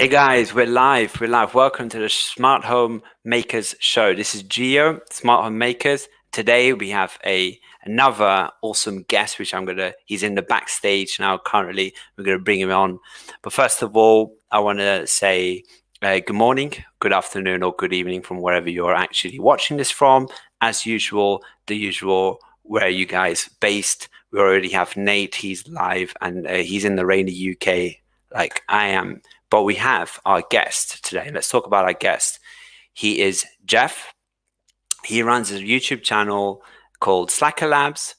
Hey guys, we're live. We're live. Welcome to the Smart Home Makers Show. This is Gio, Smart Home Makers. Today we have another awesome guest, which he's in the backstage now currently. We're gonna bring him on. But first of all, I want to say good morning, good afternoon, or good evening from wherever you're actually watching this from. As usual, where are you guys based? We already have Nate, he's live, and he's in the rainy UK like I am. But we have our guest today. Let's talk about our guest. He is Jeff. He runs a YouTube channel called Slacker Labs,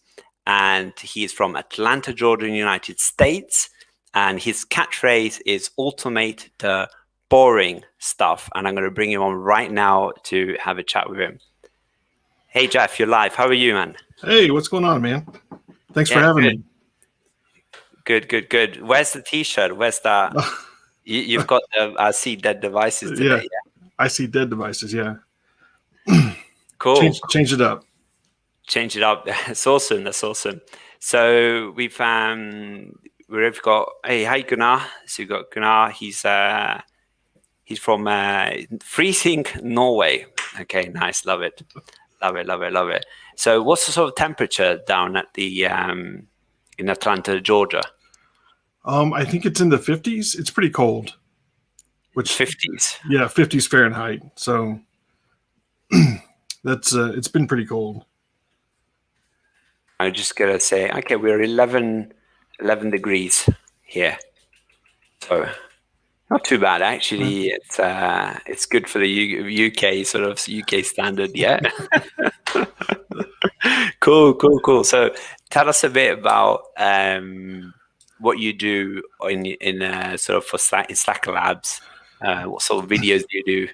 and he's from Atlanta, Georgia, in the United States. And his catchphrase is automate the boring stuff. And I'm going to bring him on right now to have a chat with him. Hey, Jeff, you're live. How are you, man? Hey, what's going on, man? Thanks for having me. Good. Where's the T-shirt? Where's that? You've got I see dead devices today. Yeah, I see dead devices. Yeah. Cool. Change it up. Change it up. That's awesome. So we've got hi Gunnar. So we've got Gunnar. He's from freezing Norway. Okay, nice. Love it. So what's the sort of temperature down at the in Atlanta, Georgia? I think it's in the 50s. It's pretty cold. Which 50s? Yeah, 50s Fahrenheit. So that's it's been pretty cold. I'm just gonna say, okay, we're 11 degrees here. So not too bad actually. It's good for the UK sort of UK standard, yeah. Cool. So tell us a bit about what you do in sort of for Slacker Labs. What sort of videos do you do?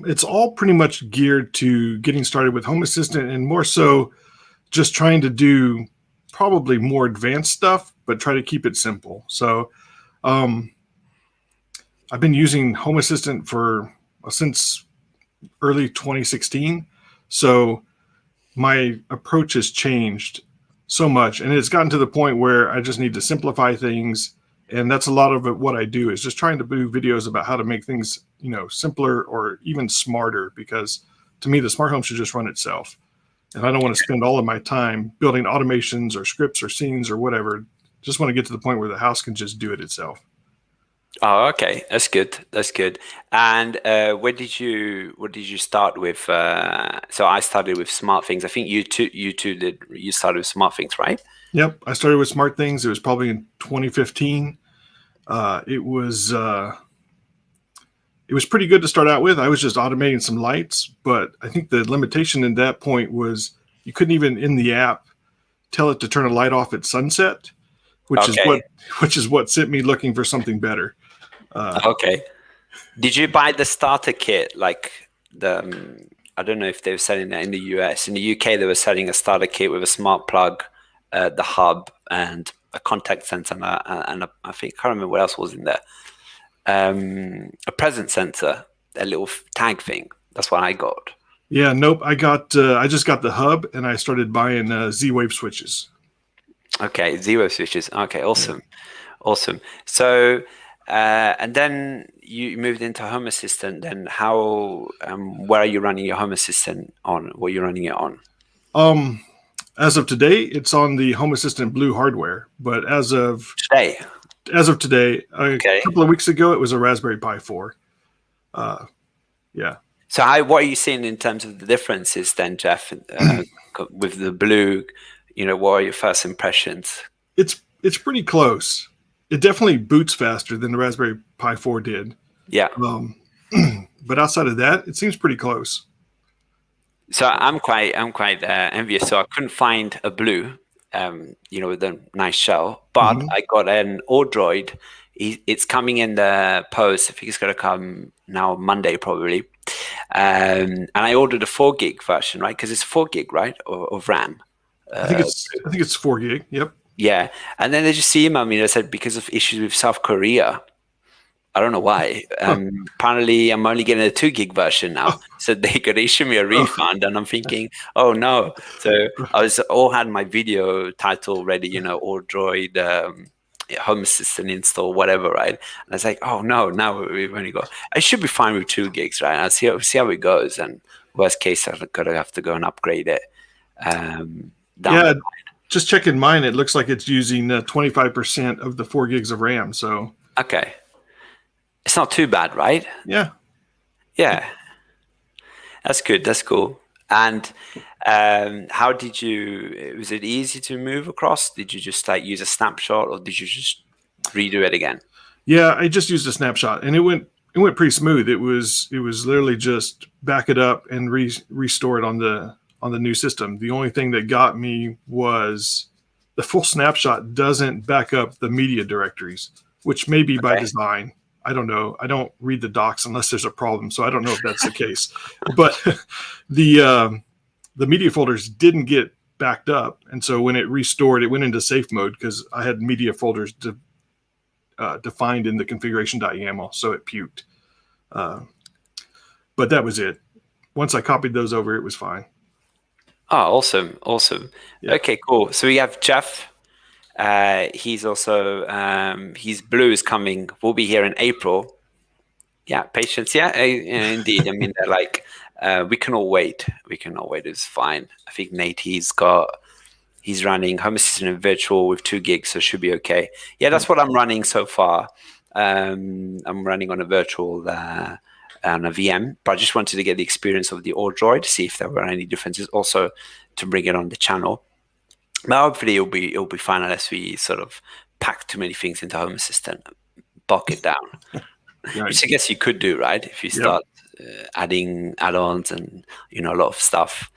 It's all pretty much geared to getting started with Home Assistant, and more so just trying to do probably more advanced stuff, but try to keep it simple. So I've been using Home Assistant since early 2016. So my approach has changed so much, and it's gotten to the point where I just need to simplify things. And that's a lot of it. What I do is just trying to do videos about how to make things, simpler or even smarter, because to me, the smart home should just run itself. And I don't want to spend all of my time building automations or scripts or scenes or whatever. Just want to get to the point where the house can just do it itself. Oh, okay. That's good. And what did you start with? So I started with SmartThings. I think you started with SmartThings, right? Yep. I started with SmartThings. It was probably in 2015. It was pretty good to start out with. I was just automating some lights, but I think the limitation in that point was you couldn't even in the app tell it to turn a light off at sunset, which is what sent me looking for something better. Okay. Did you buy the starter kit? Like I don't know if they were selling that in the US. In the UK, they were selling a starter kit with a smart plug, the hub, and a contact sensor, and I think I can't remember what else was in there. A presence sensor, a little tag thing. That's what I got. Yeah, nope. I just got the hub, and I started buying Z-Wave switches. Okay, Z-Wave switches. Okay, awesome. So, and then you moved into Home Assistant. Then how? Where are you running your Home Assistant on? What are you running it on? As of today, it's on the Home Assistant Blue hardware. But as of today, a couple of weeks ago, it was a Raspberry Pi 4. Yeah. So what are you seeing in terms of the differences then, Jeff, with the Blue? What are your first impressions? It's pretty close. It definitely boots faster than the Raspberry Pi 4 did. Yeah. But outside of that, it seems pretty close. So I'm quite envious. So I couldn't find a Blue, with a nice shell, but I got an Android. It's coming in the post. I think it's going to come now Monday probably. And I ordered a 4 gig version, right? Because it's 4 gig, right, of RAM. I think it's 4 gig. Yep. Yeah, and then they just emailed me. They said because of issues with South Korea. I don't know why. Apparently, I'm only getting a 2 gig version now. So they could issue me a refund, and I'm thinking, oh no. So I had my video title ready, Android Home Assistant install, whatever, right? And I was like, oh no, now we've only got. I should be fine with 2 gigs, right? I'll see how it goes, and worst case, I'm gonna have to go and upgrade it. Down Yeah, the just checking mine. It looks like it's using 25% of the 4 gigs of RAM. So Okay, it's not too bad, right? yeah, Yeah, that's good. That's cool. And how did you? Was it easy to move across? Did you just like use a snapshot, or did you just redo it again? yeah. I just used a snapshot, and it went pretty smooth. It was literally just back it up and restore it on the new system. The only thing that got me was the full snapshot doesn't back up the media directories, which may be by Okay. design. I don't know. I don't read the docs unless there's a problem, so I don't know if that's the case. But the media folders didn't get backed up, and so when it restored, it went into safe mode because I had media folders defined in the configuration.yaml, so it puked. Uh, but that was it. Once I copied those over, it was fine. Oh, awesome, awesome. Yeah. Okay, cool. So we have Jeff. He's also his blue is coming. We'll be here in April. Yeah, patience. Yeah, indeed. I mean, they're like we can all wait. We can all wait. It's fine. I think Nate. He's running Home Assistant in virtual with 2 gigs, so it should be okay. Yeah, that's what I'm running so far. I'm running on a virtual on a VM, but I just wanted to get the experience of the Droid, see if there were any differences. Also, to bring it on the channel. But hopefully, it'll be fine unless we sort of pack too many things into Home Assistant, bulk it down. Right. Which I guess you could do, right? If you Yep. start adding add-ons and a lot of stuff.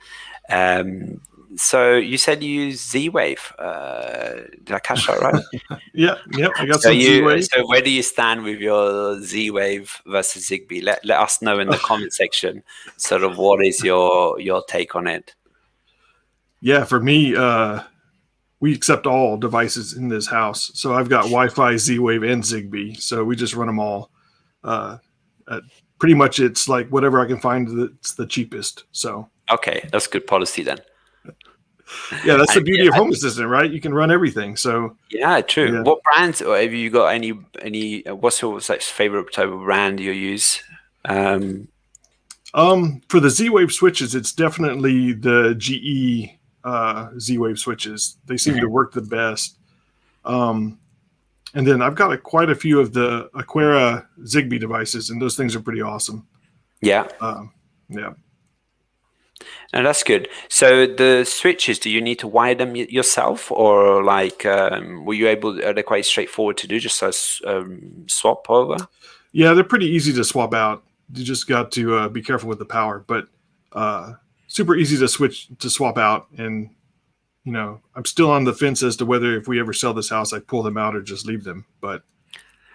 So you said you use Z-Wave. Did I catch that right? Yeah. Yep. I got So some Z-Wave. so where do you stand with your Z-Wave versus Zigbee? Let us know in the comment section. Sort of what is your take on it? Yeah. For me, we accept all devices in this house. So I've got Wi-Fi, Z-Wave, and Zigbee. So we just run them all. Pretty much, it's like whatever I can find that's the cheapest. So Okay, that's good policy then. yeah, that's the And beauty of Home Assistant, right? You can run everything. So yeah, true. yeah. What brands, or have you got any? What's your favorite type of brand you use? For the Z-Wave switches, it's definitely the GE Z-Wave switches. They seem to work the best. And then I've got quite a few of the Aquera Zigbee devices, and those things are pretty awesome. Yeah. Yeah. And that's good. So the switches, do you need to wire them yourself, or like were you able? Are they quite straightforward to do? Just a swap over? Yeah, they're pretty easy to swap out. You just got to be careful with the power, but super easy to swap out. And I'm still on the fence as to whether if we ever sell this house, I pull them out or just leave them. But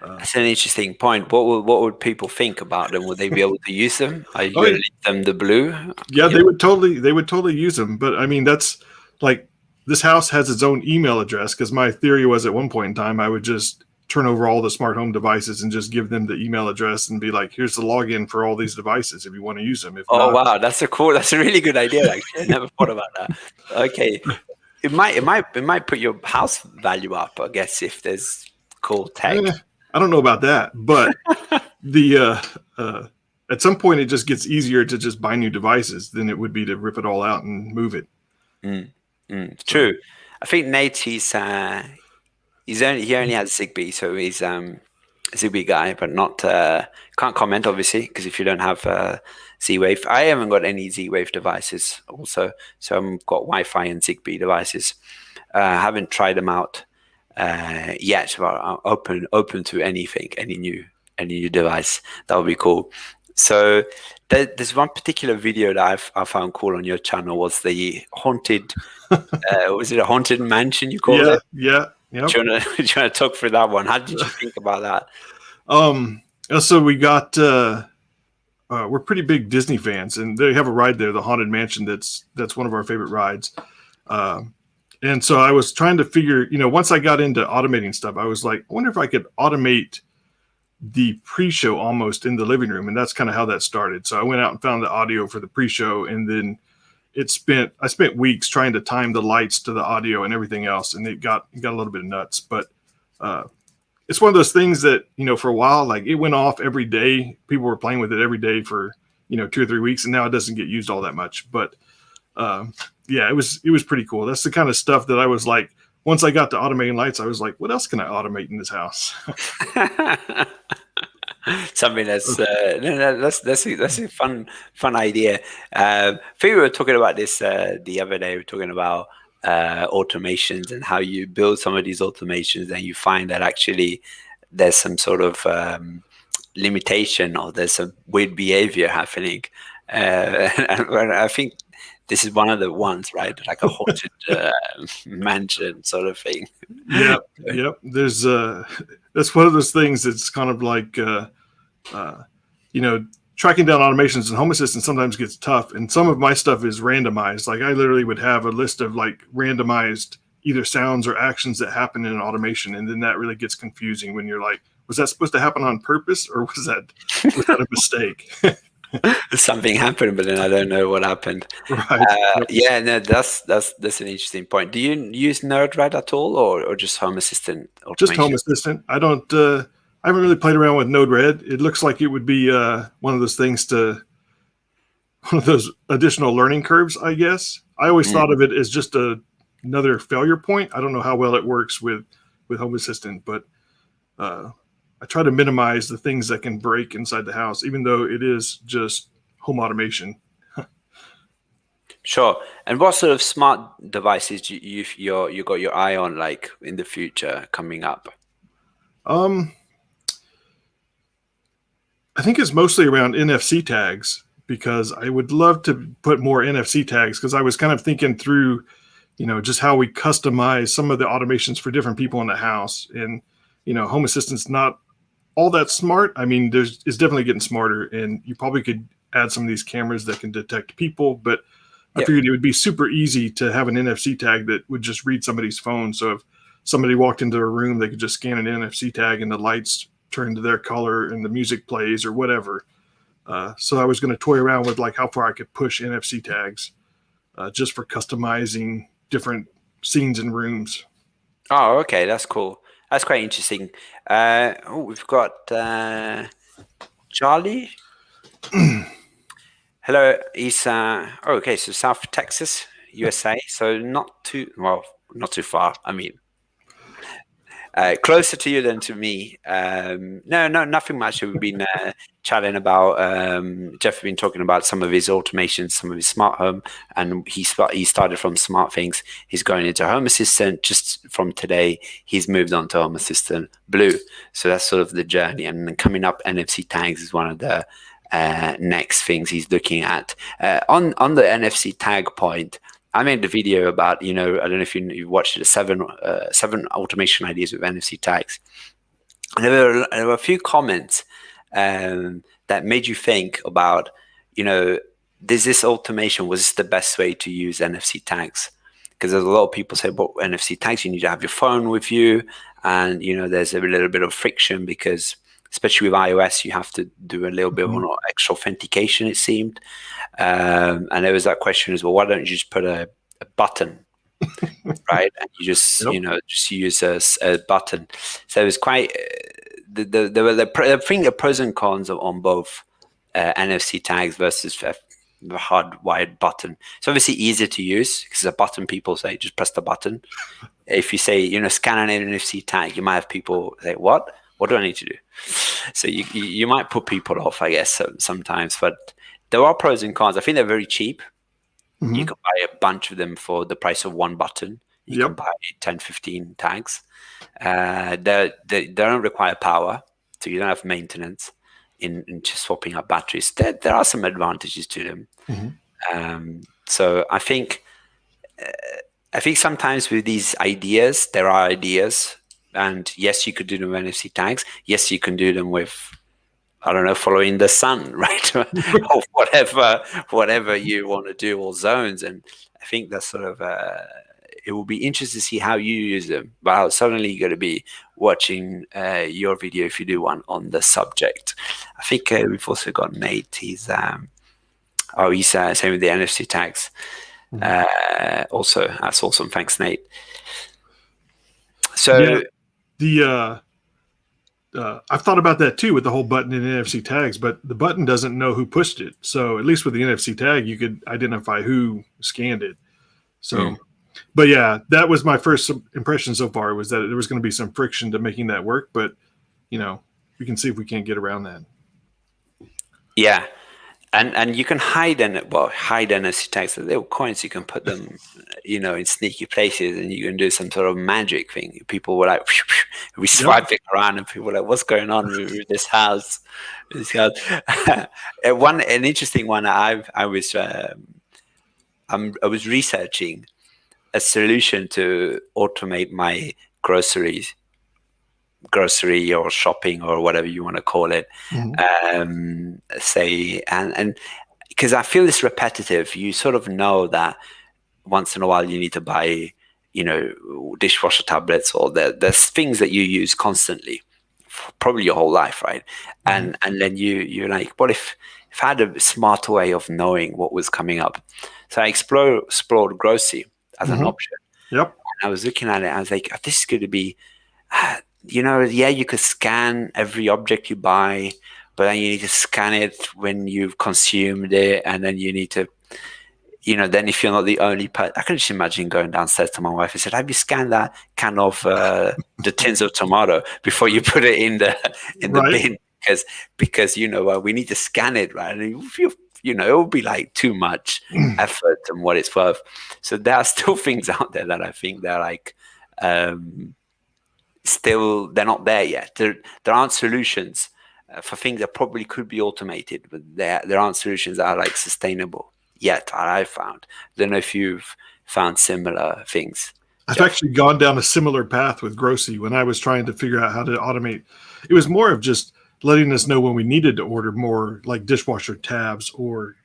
That's an interesting point. What would people think about them? Would they be able to use them? Are you Oh, going yeah. to leave them the blue? yeah, they would totally use them. But I mean, that's like this house has its own email address because my theory was at one point in time I would just turn over all the smart home devices and just give them the email address and be like, here's the login for all these devices if you want to use them. If Oh not, wow, that's a really good idea. Actually, I never thought about that. Okay, it might put your house value up, I guess, if there's cool tech. I don't know about that, but the at some point it just gets easier to just buy new devices than it would be to rip it all out and move it. True. I think Nate, he only has Zigbee, so he's a Zigbee guy, but not can't comment obviously because if you don't have Z-Wave, I haven't got any Z-Wave devices also, so I've got Wi-Fi and Zigbee devices. Haven't tried them out yet, but I'm open to anything, any new device. That would be cool. So there's one particular video that I found cool on your channel was the haunted. Was it a haunted mansion you called it? Yeah. Yep. Do you want to talk through that one? How did you think about that? So we got we're pretty big Disney fans, and they have a ride there, the Haunted Mansion. That's one of our favorite rides. And so I was trying to figure, once I got into automating stuff, I was like, I wonder if I could automate the pre-show almost in the living room, and that's kind of how that started. So I went out and found the audio for the pre-show, and then I spent weeks trying to time the lights to the audio and everything else, and it got a little bit nuts. But it's one of those things that, for a while, like it went off every day. People were playing with it every day for, 2 or 3 weeks, and now it doesn't get used all that much. But yeah, it was pretty cool. That's the kind of stuff that I was like, once I got to automating lights, I was like, what else can I automate in this house? Something that's that's a fun idea. I think we were talking about this the other day. We were talking about automations and how you build some of these automations, and you find that actually there's some sort of limitation, or there's some weird behavior happening. And I think this is one of the ones, right? Like a haunted mansion sort of thing. Yep. There's that's one of those things that's kind of like tracking down automations in Home Assistant sometimes gets tough, and some of my stuff is randomized. Like I literally would have a list of like randomized either sounds or actions that happen in an automation, and then that really gets confusing when you're like, was that supposed to happen on purpose, or was that a mistake? Something happened, but then I don't know what happened. Right. Yeah, no, that's an interesting point. Do you use Node-RED at all, or just Home Assistant automation? Just Home Assistant. I don't. I haven't really played around with Node-RED. It looks like it would be one of those things one of those additional learning curves, I guess. I always thought of it as just another failure point. I don't know how well it works with Home Assistant, but I try to minimize the things that can break inside the house, even though it is just home automation. Sure. And what sort of smart devices do you got your eye on, like in the future coming up? I think it's mostly around NFC tags, because I would love to put more NFC tags, because I was kind of thinking through, just how we customize some of the automations for different people in the house. And, Home Assistant's not all that smart. I mean, it's definitely getting smarter, and you probably could add some of these cameras that can detect people, but I figured it would be super easy to have an NFC tag that would just read somebody's phone. So if somebody walked into a room, they could just scan an NFC tag and the lights turn to their color and the music plays or whatever. So I was going to toy around with like how far I could push NFC tags just for customizing different scenes and rooms. Oh, okay, that's cool. That's quite interesting. We've got Charlie. Hello, he's okay. So South Texas, USA. So not too far. I mean, closer to you than to me. No, nothing much. We've been chatting about. Jeff has been talking about some of his automations, some of his smart home, and he started from SmartThings. He's going into Home Assistant. Just from today, he's moved on to Home Assistant Blue. So that's sort of the journey. And then coming up, NFC tags is one of the next things he's looking at. On the NFC tag point, I made the video about, I don't know if you watched it, seven automation ideas with NFC tags. And there were a few comments that made you think about, does this automation, was this the best way to use NFC tags? Because there's a lot of people say, well, NFC tags, you need to have your phone with you. And, there's a little bit of friction because, especially with iOS, you have to do a little bit of extra authentication, it seemed. And there was that question as well, why don't you just put a button, right? And you just, just use a button. So it was quite, there were the pros and cons on both NFC tags versus the hardwired button. It's obviously easier to use because a button, people say, just press the button. If you say, scan an NFC tag, you might have people say, what do I need to do? So you might put people off, I guess, sometimes, but there are pros and cons. I think they're very cheap. You can buy a bunch of them for the price of one button. You can buy 10, 15 tags. They don't require power, so you don't have maintenance in just swapping out batteries. There are some advantages to them. So I think sometimes with these ideas, there are ideas. And yes, you could do them with NFC tags. Yes, you can do them with, I don't know, following the sun, right? Or whatever you want to do, or zones. And I think that's sort of, it will be interesting to see how you use them. But I'm certainly going to be watching your video if you do one on the subject. I think we've also got Nate. He's saying with the NFC tags. Also, that's awesome. Thanks, Nate. So. the I've thought about that too with the whole button and NFC tags, but the button doesn't know who pushed it. So at least with the NFC tag, you could identify who scanned it. So, but yeah, that was my first impression so far, was that there was going to be some friction to making that work. But we can see if we can't get around that. Yeah. And you can hide NFC tags. The little coins, you can put them, in sneaky places, and you can do some sort of magic thing. People were like, we swiping around, and people were like, what's going on with this house? An interesting one. I was researching a solution to automate my grocery or shopping or whatever you want to call it. Say, and because I feel it's repetitive, you sort of know that once in a while you need to buy, dishwasher tablets, or there's things that you use constantly, probably your whole life, right? And then you're like, what if I had a smarter way of knowing what was coming up? So I explored grocery as an option. Yep. And I was looking at it, I was like, this is going to be, you could scan every object you buy, but then you need to scan it when you've consumed it, and then you need to, then if you're not the only person, I can just imagine going downstairs to my wife and said, have you scanned that can of the tins of tomato before you put it in the bin? Because we need to scan it, right? And it would be like too much effort and what it's worth. So there are still things out there that I think they're like, still, they're not there yet. There aren't solutions for things that probably could be automated, but there aren't solutions that are like sustainable yet. I've found. I don't know if you've found similar things. I've actually gone down a similar path with grocery when I was trying to figure out how to automate. It was more of just letting us know when we needed to order more, like dishwasher tabs or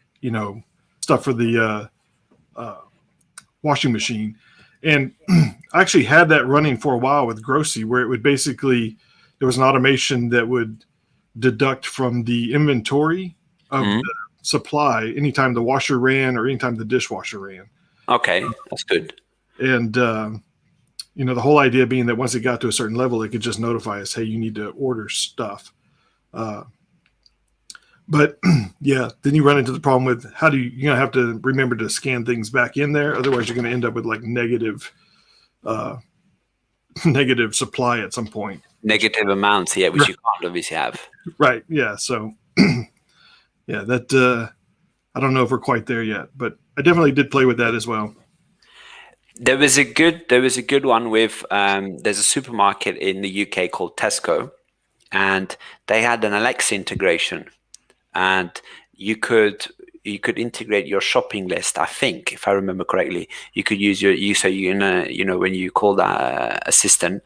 stuff for the washing machine. And I actually had that running for a while with grocery, where it would basically, there was an automation that would deduct from the inventory of the supply anytime the washer ran or anytime the dishwasher ran. Okay, that's good. And the whole idea being that once it got to a certain level, it could just notify us, hey, you need to order stuff. But yeah, then you run into the problem with how do you're going to have to remember to scan things back in there. Otherwise, you're going to end up with like negative supply at some point. Negative amounts, yeah, which you can't obviously have. Right. Yeah. So yeah, that I don't know if we're quite there yet, but I definitely did play with that as well. There was a good one with there's a supermarket in the UK called Tesco, and they had an Alexa integration, and you could integrate your shopping list. I think, if I remember correctly, you could use when you call that assistant,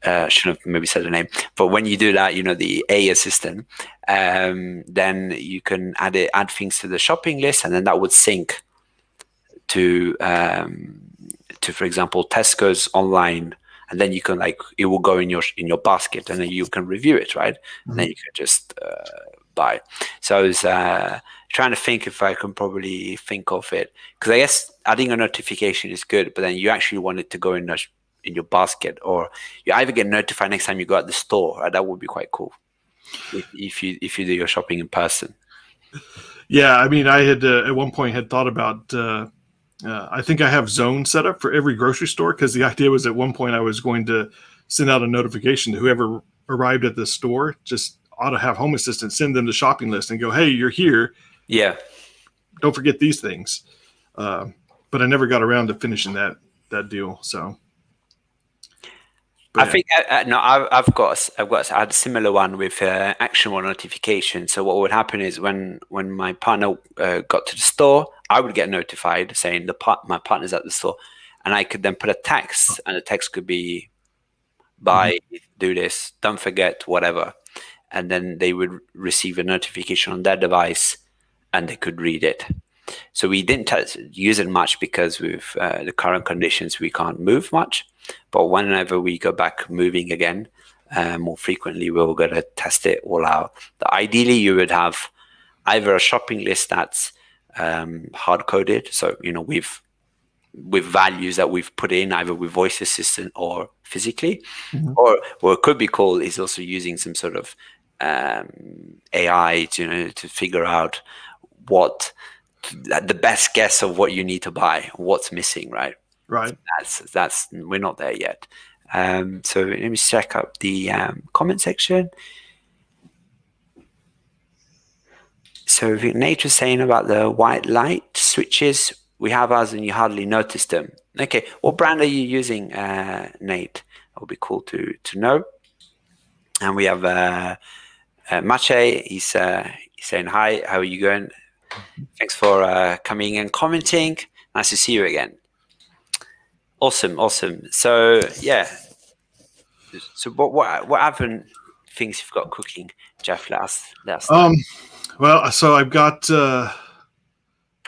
shouldn't have maybe said the name, but when you do that, the A assistant, then you can add things to the shopping list, and then that would sync to for example Tesco's online, and then you can it will go in your basket, and then you can review it, right? And then you can just buy. So I was trying to think if I can probably think of it, because I guess adding a notification is good, but then you actually want it to go in your basket, or you either get notified next time you go at the store. Right? That would be quite cool if you do your shopping in person. Yeah, I mean, I had at one point had thought about. I think I have Zone set up for every grocery store, because the idea was at one point I was going to send out a notification to whoever arrived at the store. Just ought to have Home Assistant send them the shopping list and go, "Hey, you're here. Yeah, don't forget these things." But I never got around to finishing that deal. So. But I think I had a similar one with actionable notification. So what would happen is when my partner got to the store, I would get notified saying my partner's at the store, and I could then put a text, and the text could be buy, do this, don't forget, whatever, and then they would receive a notification on their device, and they could read it. So we didn't use it much because with the current conditions we can't move much. But whenever we go back moving again, more frequently, we're going to test it all out. Ideally, you would have either a shopping list that's hard-coded, so with with values that we've put in either with voice assistant or physically. Mhm. Or what could be cool is also using some sort of AI to figure out what the best guess of what you need to buy, what's missing, right? Right. That's we're not there yet. So let me check up the comment section. So Nate was saying about the white light switches. We have ours and you hardly notice them. Okay, what brand are you using, Nate? That would be cool to know. And we have Mache. He's saying hi. How are you going? Thanks for coming and commenting. Nice to see you again. Awesome. So yeah. So what other things you've got cooking, Jeff? Let us know. Well, so I've got.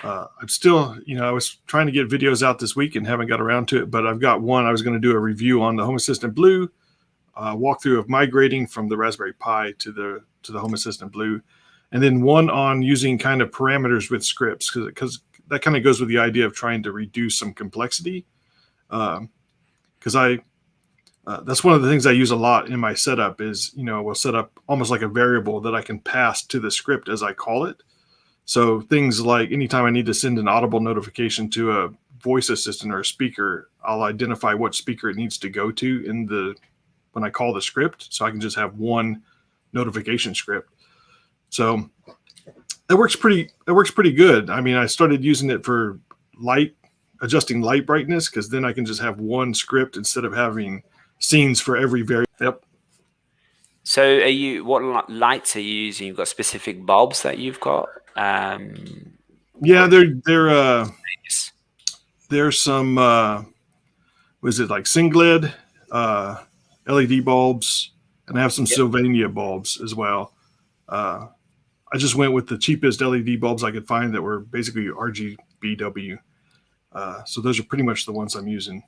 I'm still, I was trying to get videos out this week and haven't got around to it, but I've got one. I was going to do a review on the Home Assistant Blue, walkthrough of migrating from the Raspberry Pi to the Home Assistant Blue, and then one on using kind of parameters with scripts because that kind of goes with the idea of trying to reduce some complexity. Because that's one of the things I use a lot in my setup is, we'll set up almost like a variable that I can pass to the script as I call it. So things like anytime I need to send an audible notification to a voice assistant or a speaker, I'll identify what speaker it needs to go to when I call the script. So I can just have one notification script. So it works pretty good. I mean, I started using it for adjusting light brightness, because then I can just have one script instead of having scenes for every Yep. So what lights are you using? You've got specific bulbs that you've got? Yeah, there's some was it like Singled LED bulbs, and I have some Sylvania bulbs as well. I just went with the cheapest LED bulbs I could find that were basically RGBW. So those are pretty much the ones I'm using.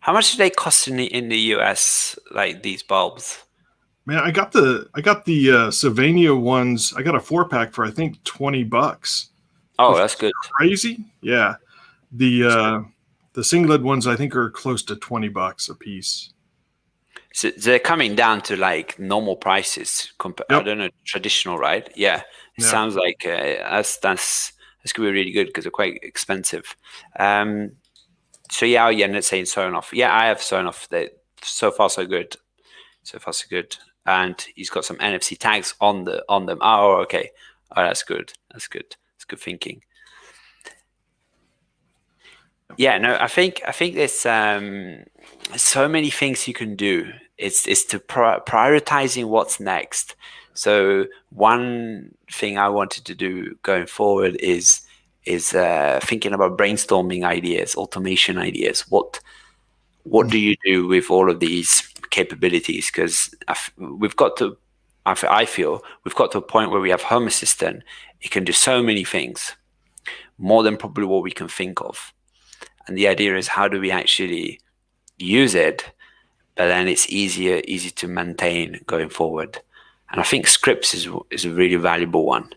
How much do they cost in the US, like these bulbs? Man, I got the Sylvania ones. I got a 4-pack for I think $20. Oh, that's good. Crazy, yeah. The Singled ones I think are close to $20 a piece. So they're coming down to like normal prices. Yep. I don't know, traditional, right? Yeah. It sounds like that's gonna be really good because they're quite expensive. So yeah, let's say Sonoff. Yeah, I have Sonoff. So far so good. And he's got some NFC tags on them. Oh, okay. Oh, that's good. That's good thinking. Yeah, no, I think there's so many things you can do. It's to prioritizing what's next. So one thing I wanted to do going forward is thinking about brainstorming ideas, automation ideas. What do you do with all of these capabilities? Because I feel we've got to a point where we have Home Assistant. It can do so many things, more than probably what we can think of. And the idea is, how do we actually use it, but then it's easy to maintain going forward. And I think scripts is a really valuable one.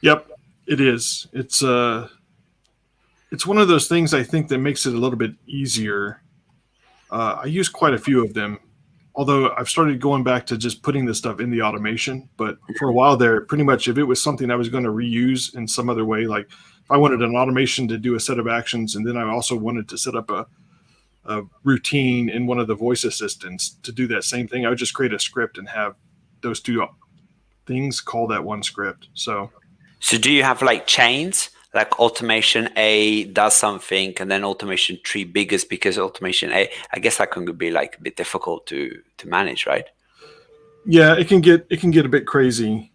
Yep, it is. It's one of those things I think that makes it a little bit easier. I use quite a few of them, although I've started going back to just putting this stuff in the automation. But for a while there, pretty much if it was something I was going to reuse in some other way, like if I wanted an automation to do a set of actions, and then I also wanted to set up a routine in one of the voice assistants to do that same thing, I would just create a script and have those two things call that one script. So do you have like chains? Like automation A does something, and then automation 3 biggest because automation A. I guess that can be like a bit difficult to manage, right? Yeah, it can get a bit crazy.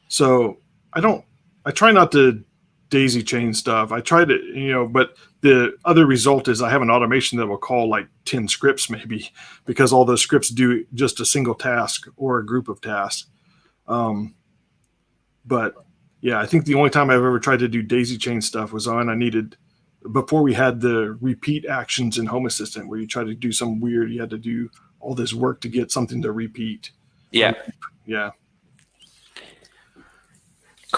So I try not to daisy chain stuff. I try to, but the other result is I have an automation that will call like 10 scripts maybe, because all those scripts do just a single task or a group of tasks. But yeah, I think the only time I've ever tried to do daisy chain stuff was before we had the repeat actions in Home Assistant, where you try to do some weird, you had to do all this work to get something to repeat. Yeah. Yeah.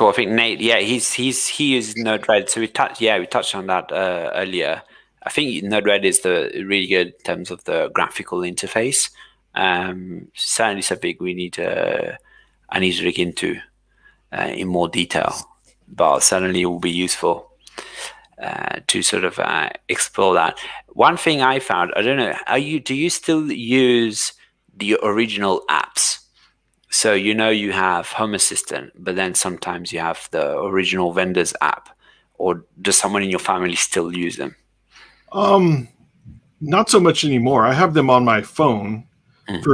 Cool. I think Nate, yeah, he uses Node-RED. So we touched on that earlier. I think Node-RED is the really good in terms of the graphical interface. Certainly something I need to look into in more detail, but certainly it will be useful to sort of explore that. One thing I found, I don't know, do you still use the original apps? So you have Home Assistant, but then sometimes you have the original vendor's app, or does someone in your family still use them? Not so much anymore. I have them on my phone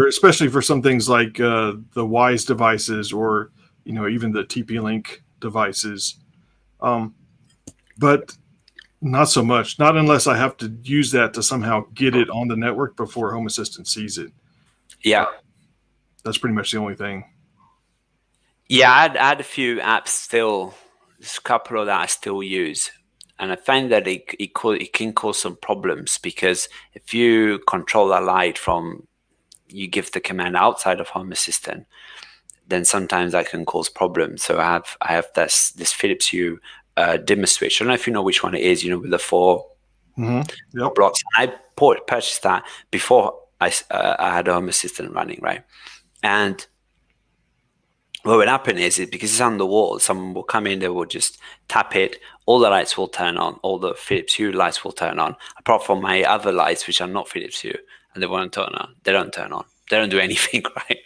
especially for some things like the Wise devices or even the TP-Link devices. But not so much. Not unless I have to use that to somehow get it on the network before Home Assistant sees it. Yeah. That's pretty much the only thing. Yeah, I had a few apps still, there's a couple of that I still use. And I find that it can cause some problems because if you control a light you give the command outside of Home Assistant, then sometimes that can cause problems. So I have this Philips Hue dimmer switch. I don't know if you know which one it is, with the four blocks. I purchased that before I had a Home Assistant running, right? And what would happen is because it's on the wall, someone will come in, they will just tap it, all the lights will turn on, all the Philips Hue lights will turn on, apart from my other lights, which are not Philips Hue, and they won't turn on. They don't turn on. They don't do anything, right?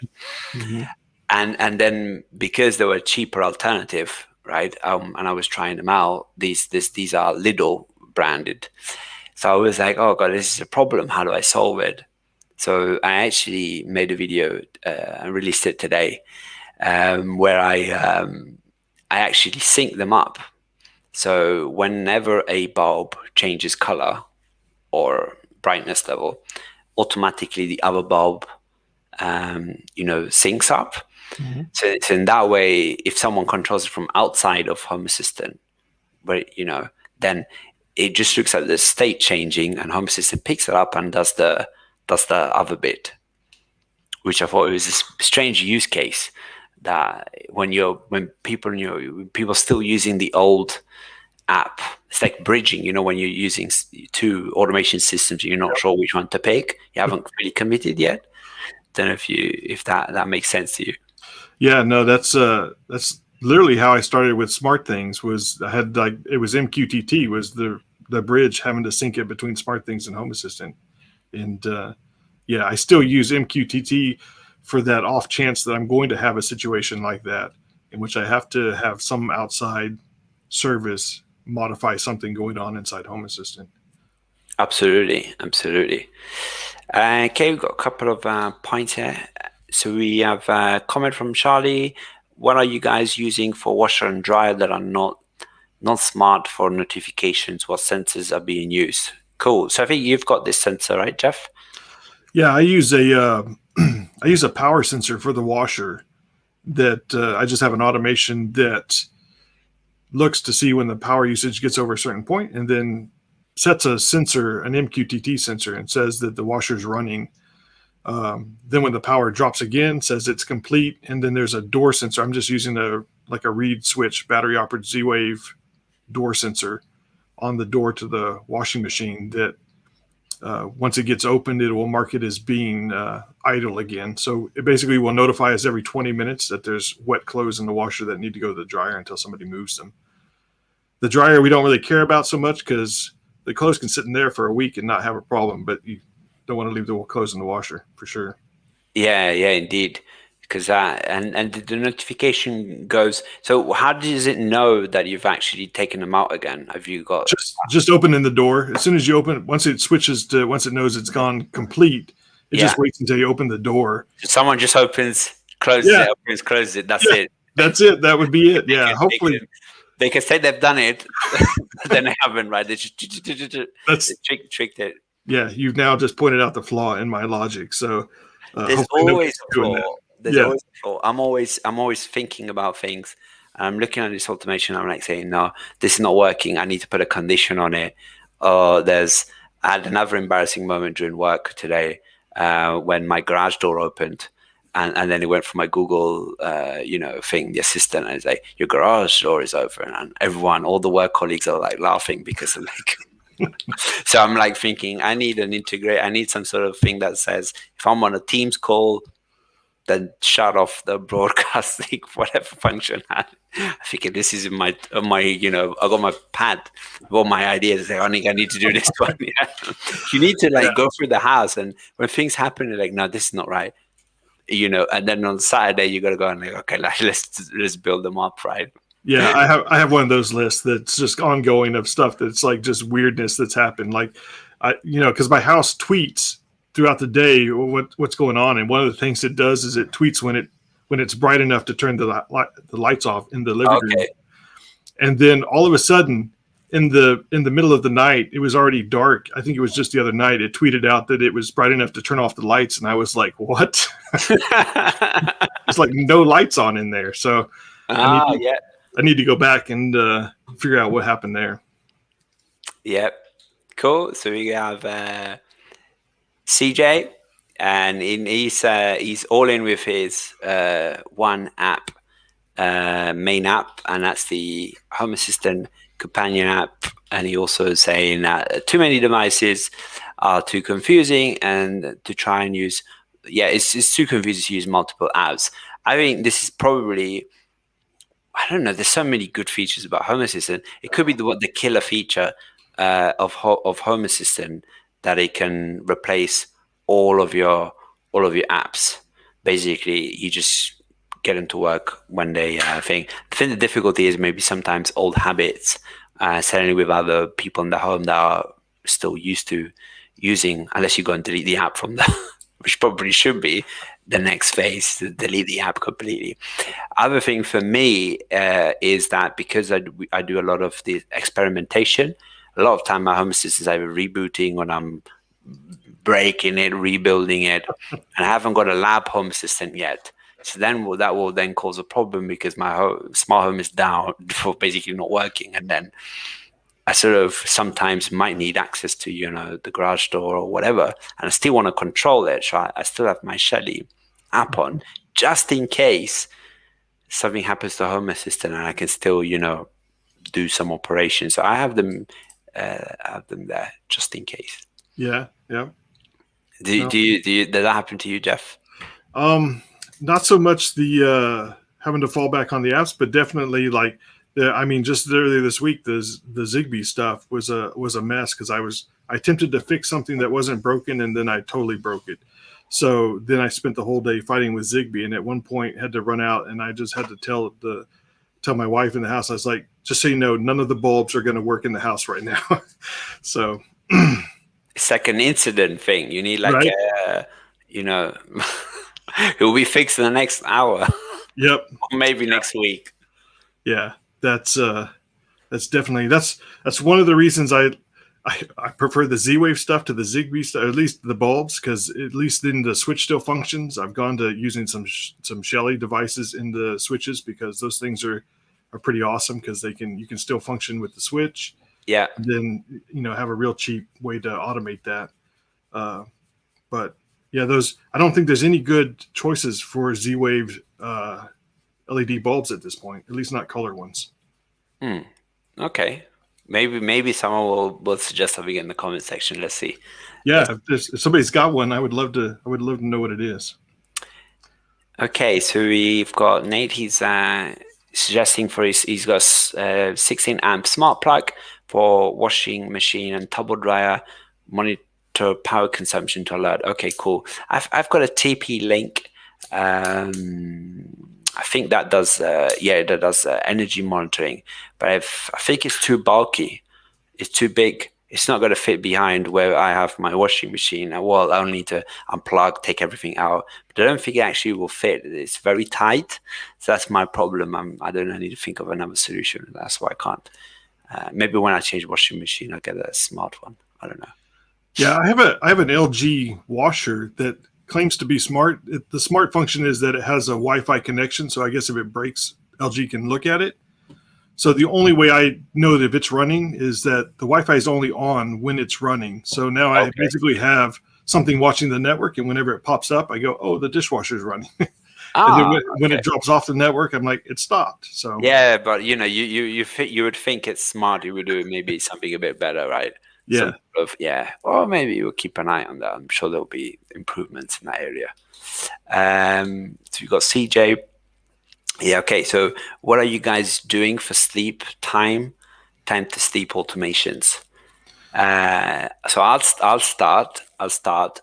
Mm-hmm. And then because they were a cheaper alternative, right? And I was trying them out. These are Lidl branded. So I was like, oh God, this is a problem. How do I solve it? So I actually made a video and released it today. Where I actually sync them up. So whenever a bulb changes color or brightness level, automatically the other bulb, syncs up. Mm-hmm. So in that way, if someone controls it from outside of Home Assistant, then it just looks at the state changing, and Home Assistant picks it up and does the other bit, which I thought was a strange use case. That when people still using the old app, it's like bridging. When you're using two automation systems, you're not sure which one to pick. You haven't really committed yet. Don't know if that makes sense to you. Yeah, no, that's literally how I started with SmartThings. Was I had it was MQTT was the bridge, having to sync it between SmartThings and Home Assistant, and I still use MQTT for that off chance that I'm going to have a situation like that in which I have to have some outside service modify something going on inside Home Assistant. Absolutely. Okay, we've got a couple of points here. So we have a comment from Charlie. What are you guys using for washer and dryer that are not smart for notifications? What sensors are being used? Cool. So I think you've got this sensor, right, Jeff? Yeah, I use a power sensor for the washer that I just have an automation that looks to see when the power usage gets over a certain point and then sets a sensor, an MQTT sensor, and says that the washer's running. Then when the power drops again, says it's complete. And then there's a door sensor. I'm just using a reed switch, battery operated Z-Wave door sensor on the door to the washing machine that once it gets opened, it will mark it as being idle again. So it basically will notify us every 20 minutes that there's wet clothes in the washer that need to go to the dryer until somebody moves them. The dryer we don't really care about so much because the clothes can sit in there for a week and not have a problem, but you don't want to leave the clothes in the washer for sure. Yeah, indeed. Because and the notification goes. So how does it know that you've actually taken them out again? Have you got just opening the door as soon as you open it? Once it knows it's gone complete, it just waits until you open the door. So someone just closes it. That's it. That's it. That would be it. Yeah. Hopefully they can say they've done it, but then they haven't. Right? They just tricked it. Yeah, you've now just pointed out the flaw in my logic. So there's always a flaw. There's always a flaw. I'm always thinking about things. I'm looking at this automation. I'm like saying, no, this is not working. I need to put a condition on it. I had another embarrassing moment during work today when my garage door opened, and then it went from my Google, thing, the assistant, and it's like, your garage door is open, and everyone, all the work colleagues are like laughing because of like. So I'm like thinking, I need some sort of thing that says if I'm on a Teams call, then shut off the broadcasting, whatever function. I think this is in my, I got my pad with all my ideas. I need to do this one. Yeah. You need to go through the house, and when things happen, you're like, no, this is not right. And then on Saturday you got to go and like, okay, let's build them up, right? Yeah, I have one of those lists that's just ongoing of stuff that's like just weirdness that's happened. Like, because my house tweets throughout the day what's going on, and one of the things it does is it tweets when it's bright enough to turn the lights off in the living room, and then all of a sudden in the middle of the night, it was already dark. I think it was just the other night. It tweeted out that it was bright enough to turn off the lights, and I was like, "What?" It's like no lights on in there, so. I need to go back and figure out what happened there. Yep. Cool. So we have CJ, and he's all in with his one app, main app, and that's the Home Assistant companion app. And he also is saying that too many devices are too confusing, and to try and use, it's too confusing to use multiple apps. I think this is probably, I don't know. There's so many good features about Home Assistant. It could be the killer feature of Home Assistant, that it can replace all of your apps. Basically, you just get them to work when they thing. I think the difficulty is maybe sometimes old habits, certainly with other people in the home that are still used to using, unless you go and delete the app from the, which probably should be the next phase, to delete the app completely. Other thing for me is that because I do a lot of the experimentation, a lot of time my Home Assistant is either rebooting, or I'm breaking it, rebuilding it, and I haven't got a lab Home Assistant yet. So then that will then cause a problem, because my smart home is down for basically not working, and then I sort of sometimes might need access to, the garage door or whatever, and I still want to control it. So I still have my Shelly app on, just in case something happens to Home Assistant, and I can still, do some operations. So I have them there just in case. Yeah. Did that happen to you, Jeff? Not so much the having to fall back on the apps, but definitely like just earlier this week, the Zigbee stuff was a mess, because I attempted to fix something that wasn't broken, and then I totally broke it. So then I spent the whole day fighting with Zigbee, and at one point had to run out, and I just had to tell my wife in the house, I was like, just so you know, none of the bulbs are going to work in the house right now. So it's like an incident thing. You need it will be fixed in the next hour. Yep. Or maybe next week. Yeah. That's definitely, that's one of the reasons I prefer the Z-Wave stuff to the Zigbee stuff, at least the bulbs, because at least then the switch still functions. I've gone to using some Shelly devices in the switches, because those things are pretty awesome, because you can still function with the switch. Yeah. And then, have a real cheap way to automate that. But yeah, I don't think there's any good choices for Z-Wave LED bulbs at this point, at least not color ones. Okay. Maybe someone will suggest something in the comment section. Let's see. Yeah, if somebody's got one, I would love to know what it is. Okay, so we've got Nate. He's suggesting he's got 16 amp smart plug for washing machine and tumble dryer, monitor power consumption to alert. Okay, cool. I've got a TP link. I think that does energy monitoring, but I think it's too bulky. It's too big. It's not going to fit behind where I have my washing machine. Well, I'll need to unplug, take everything out, but I don't think it actually will fit. It's very tight, so that's my problem. I need to think of another solution. That's why I can't. Maybe when I change washing machine, I'll get a smart one. I don't know. Yeah, I have an LG washer that claims to be smart. The smart function is that it has a Wi-Fi connection, so I guess if it breaks, LG can look at it. So the only way I know that if it's running is that the Wi-Fi is only on when it's running. So now I basically have something watching the network, and whenever it pops up, I go, "Oh, the dishwasher's running." And then Ah, when okay. it drops off the network, I'm like, "It stopped." So Yeah, but you would think it's smart. You would do maybe something a bit better, right? yeah, Some sort of, yeah, or maybe you'll keep an eye on that. I'm sure there'll be improvements in that area. So we've got CJ. Yeah, okay. So what are you guys doing for sleep time to sleep automations? So I'll start,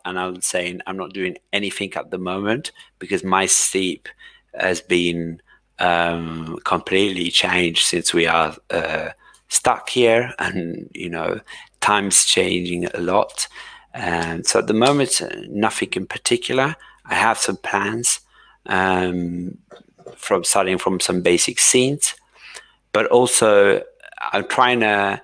and I'm saying I'm not doing anything at the moment because my sleep has been completely changed since we are stuck here, and time's changing a lot. And so at the moment, nothing in particular. I have some plans um, from starting from some basic scenes, but also I'm trying to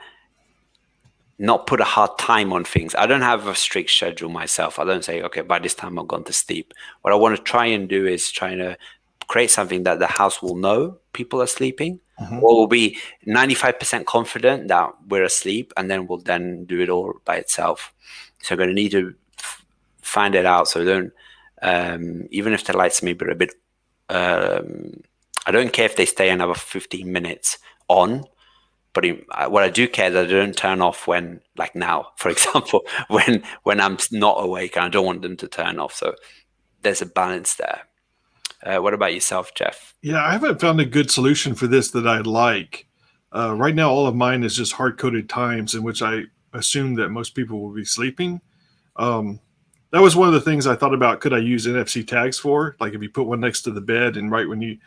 not put a hard time on things. I don't have a strict schedule myself. I don't say, okay, by this time I'm going to sleep. What I want to try and do is trying to create something that the house will know people are sleeping, hmm or will be 95% confident that we're asleep, and then we'll then do it all by itself. So I'm going to need to find it out. So don't, even if the lights maybe are a bit, I don't care if they stay another 15 minutes on, but what I do care that they don't turn off when, like now, for example, when I'm not awake, and I don't want them to turn off. So there's a balance there. What about yourself, Jeff? yeah. I haven't found a good solution for this that I like. Right now, all of mine is just hard coded times in which I assume that most people will be sleeping. Um, that was one of the things I thought about. Could I use NFC tags for? Like if you put one next to the bed, and right when you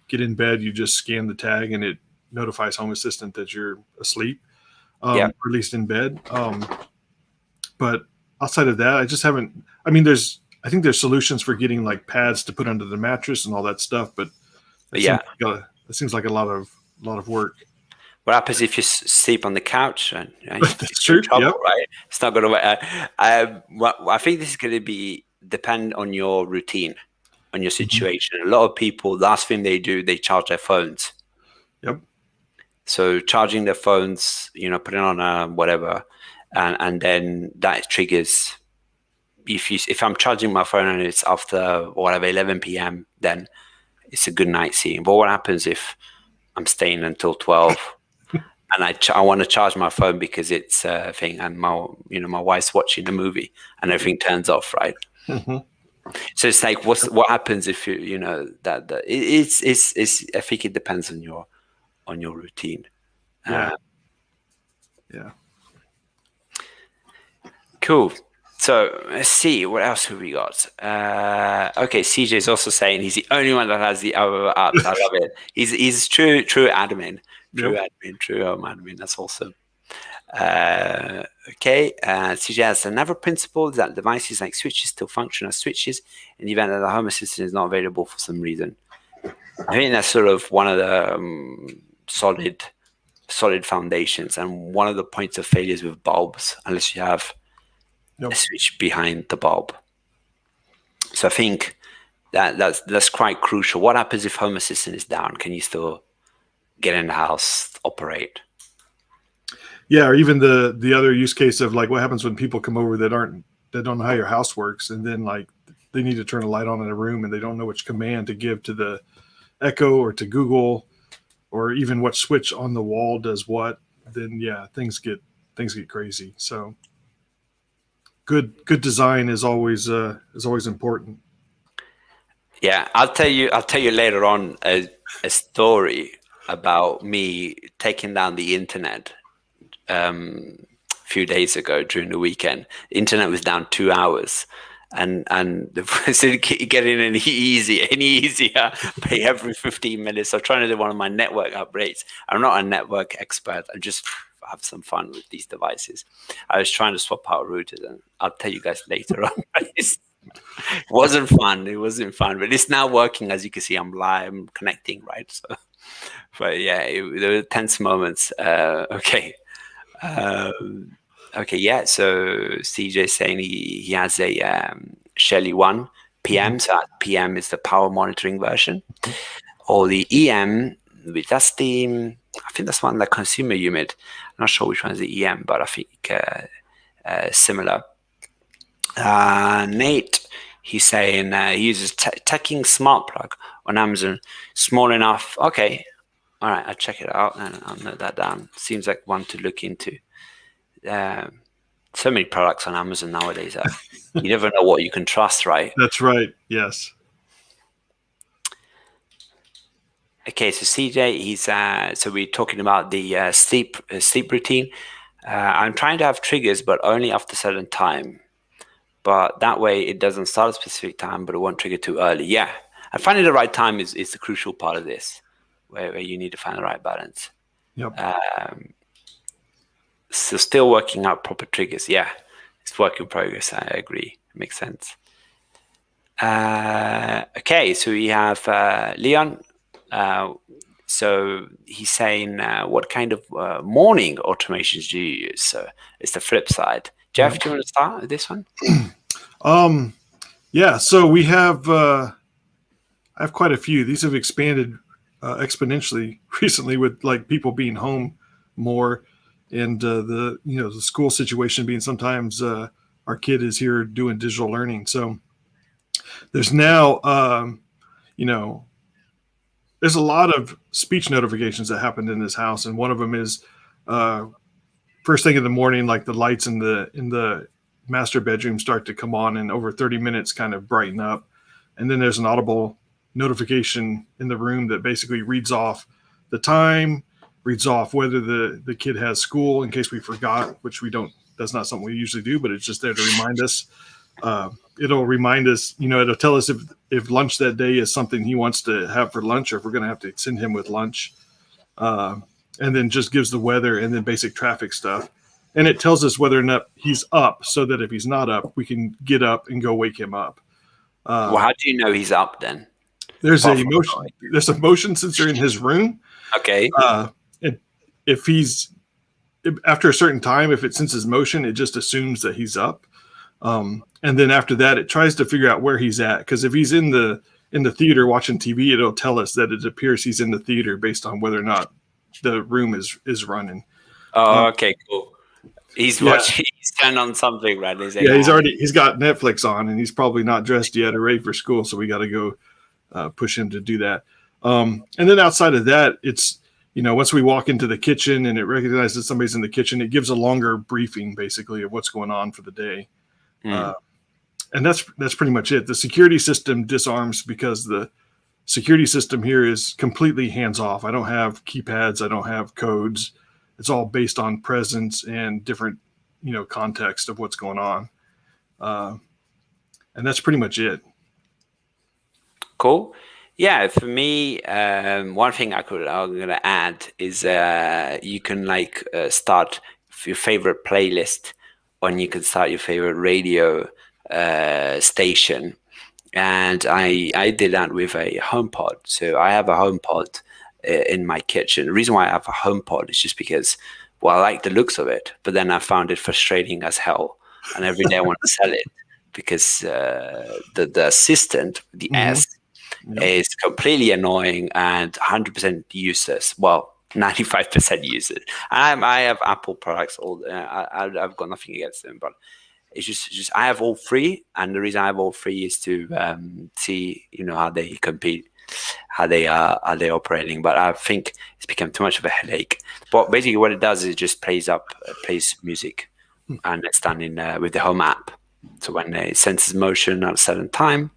get in bed, you just scan the tag, and it notifies Home Assistant that you're asleep, Yeah, or at least in bed. But outside of that, I just haven't. I mean, I think there's solutions for getting like pads to put under the mattress and all that stuff, but but yeah. that seems like a lot of work. What happens if you sleep on the couch and That's you're in true. trouble, Yep. right? It's not going to. I think this is going to be depend on your routine, on your hmm situation. A lot of people, last thing they do, they charge their phones. Yep. So charging their phones, putting on a whatever, and then that triggers. If I'm charging my phone and it's after whatever 11 p.m., then it's a good night scene. But what happens if I'm staying until 12 and I want to charge my phone because it's a thing, and my wife's watching a movie and everything turns off, right? hmm So it's like what happens if that it's I think it depends on your routine. Yeah. Uh, Yeah. Cool. So let's see what else have we got. Okay, CJ is also saying he's the only one that has the other apps. I love it. He's true admin, Yep. true home admin. That's awesome. Okay, CJ has another principle that devices like switches still function as switches in the event that the home assistant is not available for some reason. I think that's sort of one of the solid foundations, and one of the points of failures with bulbs, unless you have a Yep. switch behind the bulb. So I think that's quite crucial. What happens if Home Assistant is down? Can you still get in the house, operate? Yeah. Or even the other use case of like what happens when people come over that don't know how your house works, and then like they need to turn a light on in a room and they don't know which command to give to the Echo or to Google, or even what switch on the wall does what. Then yeah, things get crazy. So good design is always important. Yeah, I'll tell you later on a story about me taking down the internet a few days ago during the weekend. The internet was down 2 hours. And it didn't get any easier. Pay every 15 minutes. I'm trying to do one of my network upgrades. I'm not a network expert. I just have some fun with these devices. I was trying to swap out routers, and I'll tell you guys later on. It wasn't fun. It wasn't fun, but it's now working. As you can see, I'm live, I'm connecting, right? So, but yeah, there were tense moments. Okay. Um, okay, yeah. So CJ saying he has a Shelly 1 Mhm. PM. So that PM is the power monitoring version, or the EM. That's I think that's one, the consumer unit. I'm not sure which one is the EM, but I think similar. Nate, he's saying he uses Teching Smart Plug on Amazon. Small enough. Okay. All right. I'll check it out and I'll note that down. Seems like one to look into. So many products on Amazon nowadays that you never know what you can trust, right? That's right. Yes. Okay, so CJ, he's so we're talking about the sleep routine. I'm trying to have triggers, but only after a certain time. But that way, it doesn't start at a specific time, but it won't trigger too early. Yeah, and finding the right time is the crucial part of this, where you need to find the right balance. Yep. So still working out proper triggers. Yeah, it's work in progress. I agree. It makes sense. Okay, so we have Leon. So he's saying, what kind of morning automations do you use? So it's the flip side. Jeff, do you want to start with this one? Yeah, so we have I have quite a few. These have expanded exponentially recently with like people being home more, and the the school situation being sometimes our kid is here doing digital learning. So there's now there's a lot of speech notifications that happened in this house, and one of them is first thing in the morning, like the lights in the master bedroom start to come on, and over 30 minutes kind of brighten up, and then there's an audible notification in the room that basically reads off the time, reads off whether the kid has school in case we forgot, which we don't. That's not something we usually do, but it's just there to remind us. It'll remind us, it'll tell us if lunch that day is something he wants to have for lunch, or if we're going to have to send him with lunch. And then just gives the weather and then basic traffic stuff. And it tells us whether or not he's up, so that if he's not up, we can get up and go wake him up. Well, how do you know he's up then? There's a motion sensor in his room. Okay. And if after a certain time, if it senses motion, it just assumes that he's up. And then after that, it tries to figure out where he's at. Because if he's in the theater watching TV, it'll tell us that it appears he's in the theater based on whether or not the room is running. Oh, okay, cool. He's watching. He's turned on something, right? He's got Netflix on, and he's probably not dressed yet or ready for school, so we got to go push him to do that. And then outside of that, it's once we walk into the kitchen and it recognizes somebody's in the kitchen, it gives a longer briefing basically of what's going on for the day. And that's pretty much it. The security system disarms because the security system here is completely hands off. I don't have keypads. I don't have codes. It's all based on presence and different, context of what's going on. And that's pretty much it. Cool. Yeah, for me, one thing I'm going to add is you can start your favorite playlist, and you can start your favorite radio station. And I did that with a HomePod. So I have a HomePod in my kitchen. The reason why I have a HomePod is just because, I like the looks of it, but then I found it frustrating as hell. And every day I want to sell it because the assistant, the S, is completely annoying and 100% useless. Well, 95% useless. I have Apple products. I've got nothing against them, but it's just I have all three, and the reason I have all three is to see how they compete, how they are operating. But I think it's become too much of a headache. But basically, what it does is it just plays music, and it's done in with the Home app. So when it senses motion at a certain time,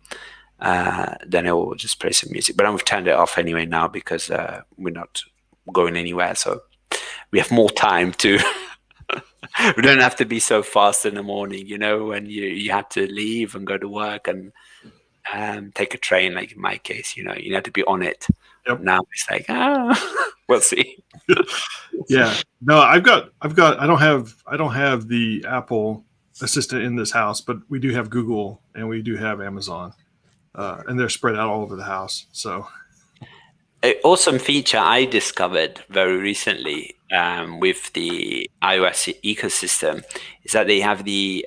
then it will just play some music. But I've turned it off anyway now because we're not going anywhere, so we have more time to. We don't have to be so fast in the morning, when you have to leave and go to work and take a train, like in my case, you have to be on it. Yep. Now it's like, we'll see. Yeah, no, I don't have the Apple Assistant in this house, but we do have Google and we do have Amazon, and they're spread out all over the house. So, an awesome feature I discovered very recently with the iOS ecosystem is that they have the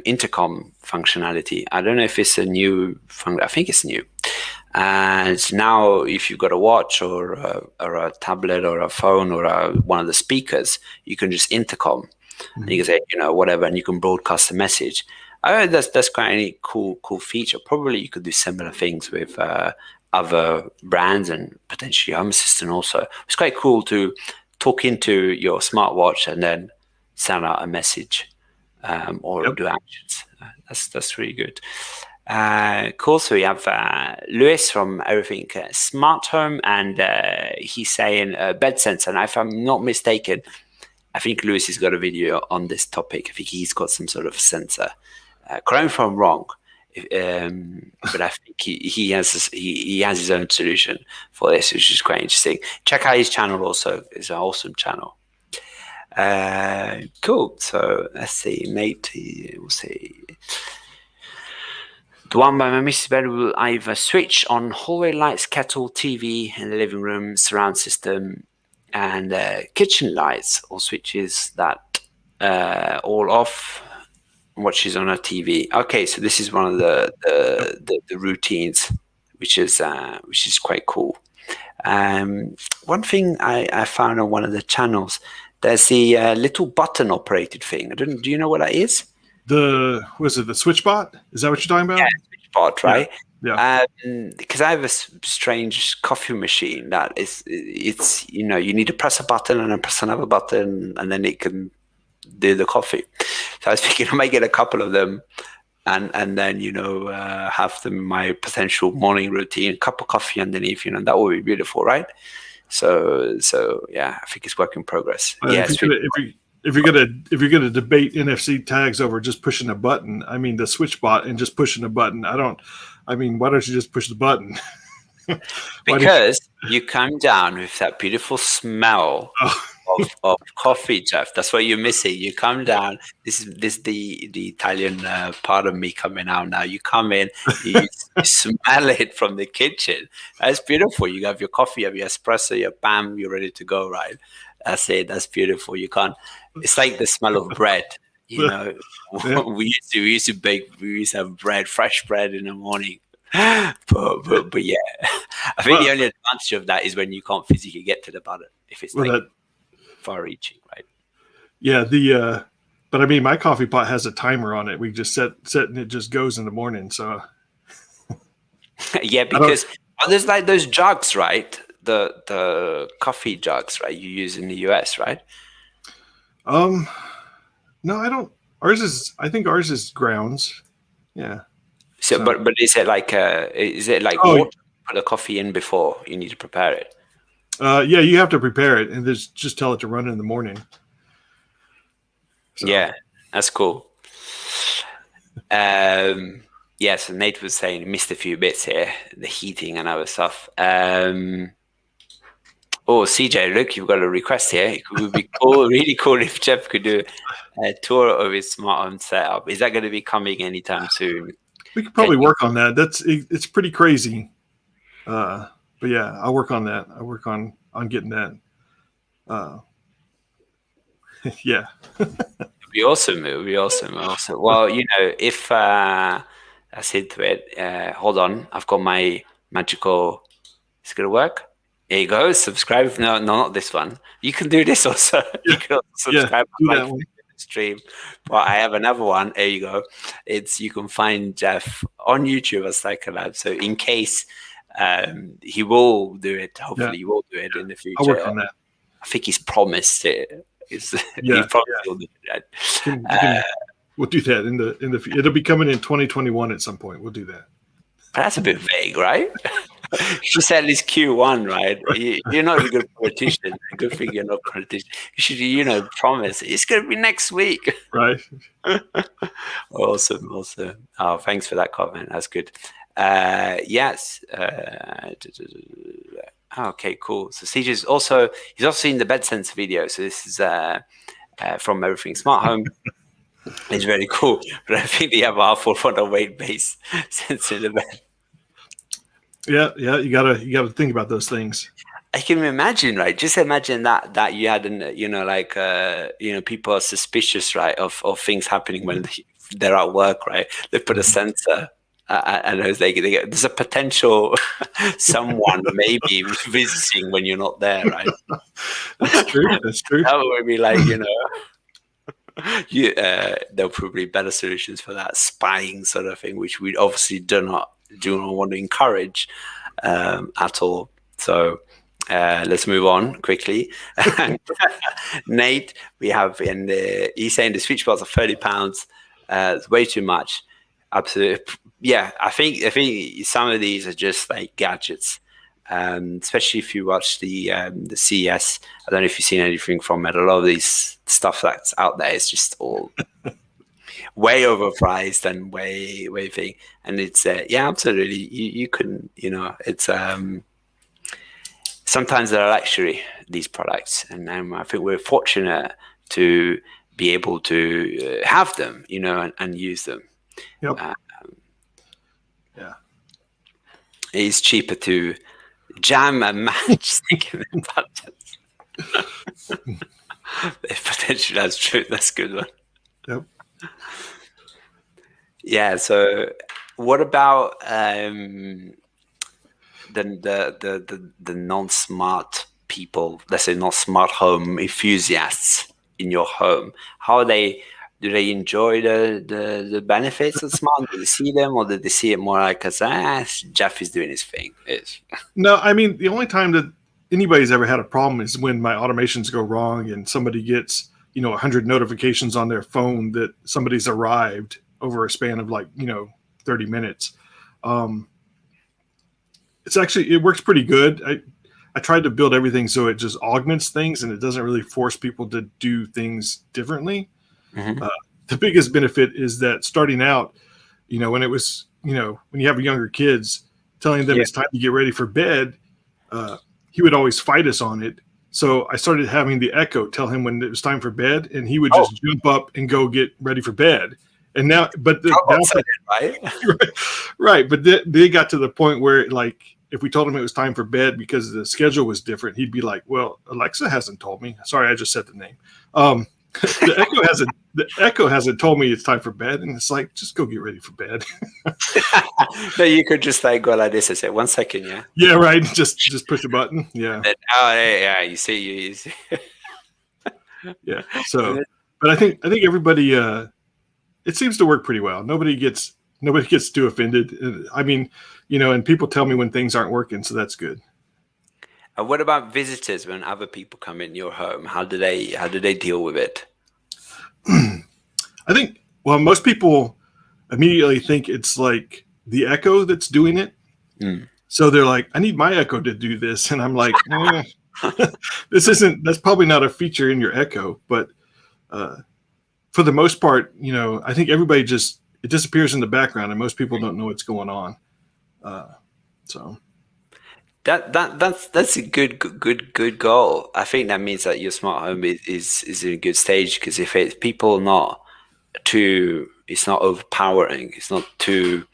intercom functionality. I don't know if it's a new function. I think it's new. And now if you've got a watch or a tablet or a phone or one of the speakers, you can just intercom. And you can say, whatever, and you can broadcast a message. That's quite a cool feature. Probably you could do similar things with other brands and potentially Home Assistant also. It's quite cool to talk into your smartwatch and then send out a message or Yep. do actions. That's really good. Cool. So we have Lewis from Everything Smart Home, and he's saying bed sensor. And if I'm not mistaken, I think Lewis has got a video on this topic. I think he's got some sort of sensor. Correct me if I'm wrong, but I think he has his own solution for this, which is quite interesting. Check out his channel also. It's an awesome channel. Cool. So let's see, mate. We'll see. The one by my Mrs. Bed will either switch on hallway lights, kettle, TV in the living room, surround system, and kitchen lights, or switches that all off. Watches on her TV. Okay, so this is one of the routines, which is quite cool. One thing I found on one of the channels, there's the little button operated thing. Do you know what that is? The SwitchBot? Is that what you're talking about? Yeah, SwitchBot, right? Yeah. Because I have a strange coffee machine that it's you need to press a button and then press another button and then it can do the coffee. So I was thinking I might get a couple of them and then have them in my potential morning routine, a cup of coffee underneath, that would be beautiful, right? So yeah, I think it's work in progress. If you're gonna debate NFC tags over just pushing a button, I mean the SwitchBot and just pushing a button, why don't you just push the button? Because you come down with that beautiful smell of coffee, Jeff. That's what you're missing. You come down. This is the Italian part of me coming out now. You come in, you smell it from the kitchen. That's beautiful. You have your coffee, you have your espresso, you're ready to go, right? That's it. That's beautiful. You can't. It's like the smell of bread. Yeah. We used to bake. We used to have bread, fresh bread in the morning. But yeah, I think the only advantage of that is when you can't physically get to the button if it's far-reaching, right? Yeah, but I mean, my coffee pot has a timer on it. We just set and it just goes in the morning. So yeah, because there's like those jugs, right? The coffee jugs, right? You use in the US, right? No, I don't. I think ours is grounds. Yeah. So, but is it like water? Put the coffee in before you need to prepare it? Yeah, you have to prepare it and just tell it to run in the morning. So. Yeah, that's cool. Yeah, so Nate was saying he missed a few bits here, the heating and other stuff. CJ, look, you've got a request here. It would be cool, really cool if Jeff could do a tour of his smart home setup. Is that going to be coming anytime soon? We could probably work on that. It's pretty crazy. But yeah, I'll work on that. I'll work on getting that. Yeah. It'd be awesome. It would be awesome. Well, if that's into it. Hold on. I've got my magical. It's going to work. There you go. Subscribe. No, not this one. You can do this also. Yeah. You can also subscribe do that one. Stream. But I have another one. There you go. You can find Jeff on YouTube as Psycholab. So in case he will do it, hopefully he will do it in the future. I'll work on that. I think he's promised it. He promised he'll do that. We'll do that in the. It'll be coming in 2021 at some point. We'll do that. But that's a bit vague, right? You said at least Q1, right? You're not a good politician. Good thing you're not a politician. You should, promise it's going to be next week. Right. Awesome. Oh, thanks for that comment. That's good. Yes. Okay, cool. So he's also seen the bed sense video. So this is from Everything Smart Home. It's very cool. But I think they have a full frontal weight base sensor in the bed. Yeah, you gotta think about those things. I can imagine, right? Just imagine that you had, people are suspicious, right, of things happening when they're at work, right? They put a sensor, and there's a potential someone maybe visiting when you're not there, right? That's true. That would be like, There'll probably be better solutions for that spying sort of thing, which we obviously do not want to encourage at all. So let's move on quickly. Nate, we have he's saying the sweet spots are £30. It's way too much. Absolutely. Yeah, I think some of these are just like gadgets. Especially if you watch the CES. I don't know if you've seen anything from it. A lot of these stuff that's out there is just all way overpriced and way thing. And it's yeah, absolutely. You couldn't, it's sometimes they're a luxury, these products, and I think we're fortunate to be able to have them, and use them. Yep. Yeah. It's cheaper to jam a match thinking about it. Potentially, that's true. That's a good one. Yep. Yeah. So, what about the non-smart people? Let's say not smart home enthusiasts in your home. How are they? Do they enjoy the benefits of smart? Do they see them, or do they see it more like as Jeff is doing his thing? No, I mean, the only time that anybody's ever had a problem is when my automations go wrong and somebody gets 100 notifications on their phone that somebody's arrived over a span of 30 minutes. It works pretty good. I tried to build everything so it just augments things and it doesn't really force people to do things differently. Mm-hmm. The biggest benefit is that starting out, when it was, when you have younger kids, telling them it's time to get ready for bed, he would always fight us on it. So I started having the Echo tell him when it was time for bed, and he would just jump up and go get ready for bed. And now, but right. But they got to the point where, if we told him it was time for bed because the schedule was different, he'd be like, "Well, Alexa hasn't told me. Sorry, I just said the name. The Echo hasn't told me it's time for bed," and it's like, just go get ready for bed. No, you could just go like this and say, 1 second, yeah. Yeah, right. Just push a button. Yeah. Yeah. You see. Yeah. So, but I think everybody. It seems to work pretty well. Nobody gets too offended. I mean, and people tell me when things aren't working, so that's good. What about visitors when other people come in your home? How do they deal with it? I think, most people immediately think it's like the Echo that's doing it. Mm. So they're like, I need my Echo to do this. And I'm like, that's probably not a feature in your Echo. But for the most part, I think everybody it disappears in the background and most people don't know what's going on. So. That's a good goal. I think that means that your smart home is in a good stage, because if people not too, it's not overpowering, it's not too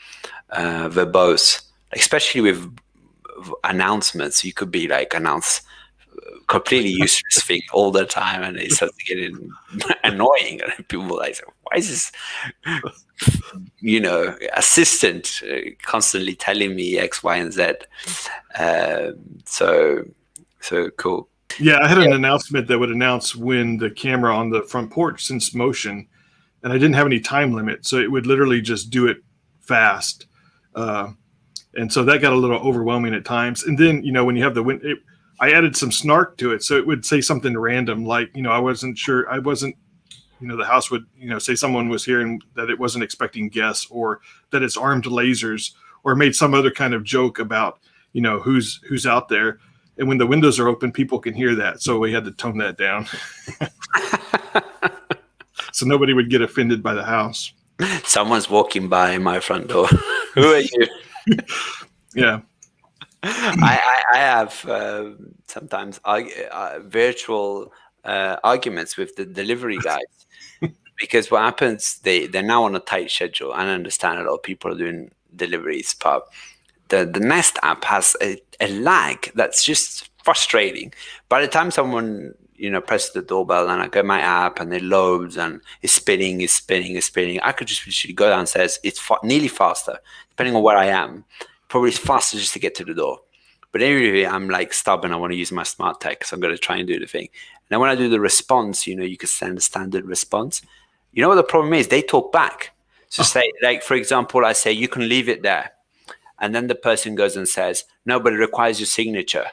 verbose, especially with announcements. You could be announce completely useless thing all the time, and it starts getting annoying, and people are like, why is this assistant constantly telling me X, Y, and Z? So cool. Yeah, I had an announcement that would announce when the camera on the front porch sensed motion, and I didn't have any time limit, so it would literally just do it fast. And so that got a little overwhelming at times. And then, when you have the I added some snark to it, so it would say something random, like, I wasn't sure, the house would, say someone was here and that it wasn't expecting guests, or that it's armed lasers, or made some other kind of joke about, who's out there. And when the windows are open, people can hear that. So we had to tone that down. So nobody would get offended by the house. Someone's walking by my front door. Who are you? Yeah. I have sometimes virtual arguments with the delivery guys, because what happens, they're now on a tight schedule, and I understand a lot of people are doing deliveries, but the Nest app has a lag that's just frustrating. By the time someone presses the doorbell and I get my app and it loads and it's spinning, I could just literally go downstairs. It's nearly faster, depending on where I am. Probably it's faster just to get to the door. But anyway, I'm like stubborn. I want to use my smart text. So I'm going to try and do the thing. And then when I do the response, you can send a standard response. You know what the problem is? They talk back. So say, like, for example, I say, you can leave it there. And then the person goes and says, no, but it requires your signature,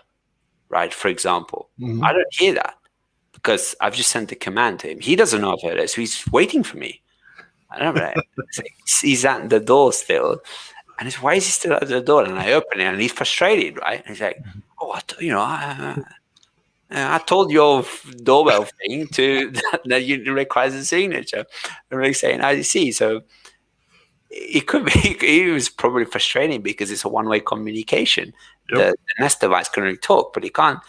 right? For example, I don't hear that because I've just sent the command to him. He doesn't know I've heard it, so he's waiting for me. I don't know. He's at the door still. And it's, why is he still at the door? And I open it and he's frustrated, right? And he's like, oh, I told your doorbell thing that you requires a signature. I'm really saying, I see. So it could be, it was probably frustrating because it's a one-way communication. Yep. The Nest device can only talk, but it can't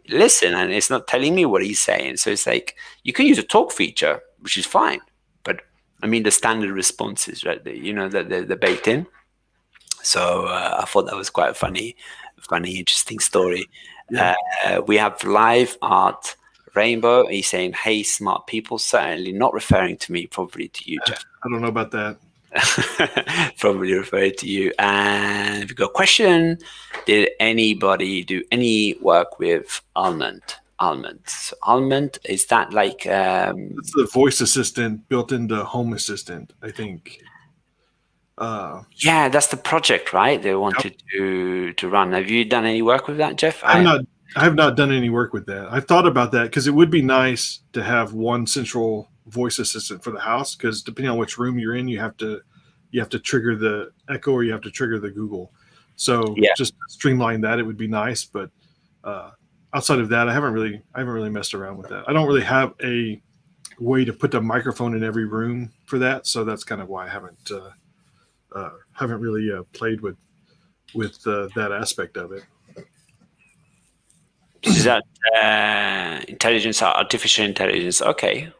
listen, and it's not telling me what he's saying. So it's like, you can use a talk feature, which is fine. But I mean, the standard responses, right? That they're baked in. So I thought that was quite a funny, interesting story. Yeah. We have live art Rainbow. He's saying, hey, smart people, certainly not referring to me, probably to you, Jeff. I don't know about that. Probably referred to you. And we've got a question. Did anybody do any work with Almond? So Almond, is that like It's the voice assistant built into Home Assistant, I think. Yeah, that's the project, right? They wanted to run. Have you done any work with that, Jeff? I have not done any work with that. I've thought about that because it would be nice to have one central voice assistant for the house, because depending on which room you're in, you have to trigger the Echo or you have to trigger the Google. So just streamline that, it would be nice. But outside of that, I haven't really messed around with that. I don't really have a way to put the microphone in every room for that, so that's kind of why I haven't really played with that aspect of it. Is that artificial intelligence? Okay.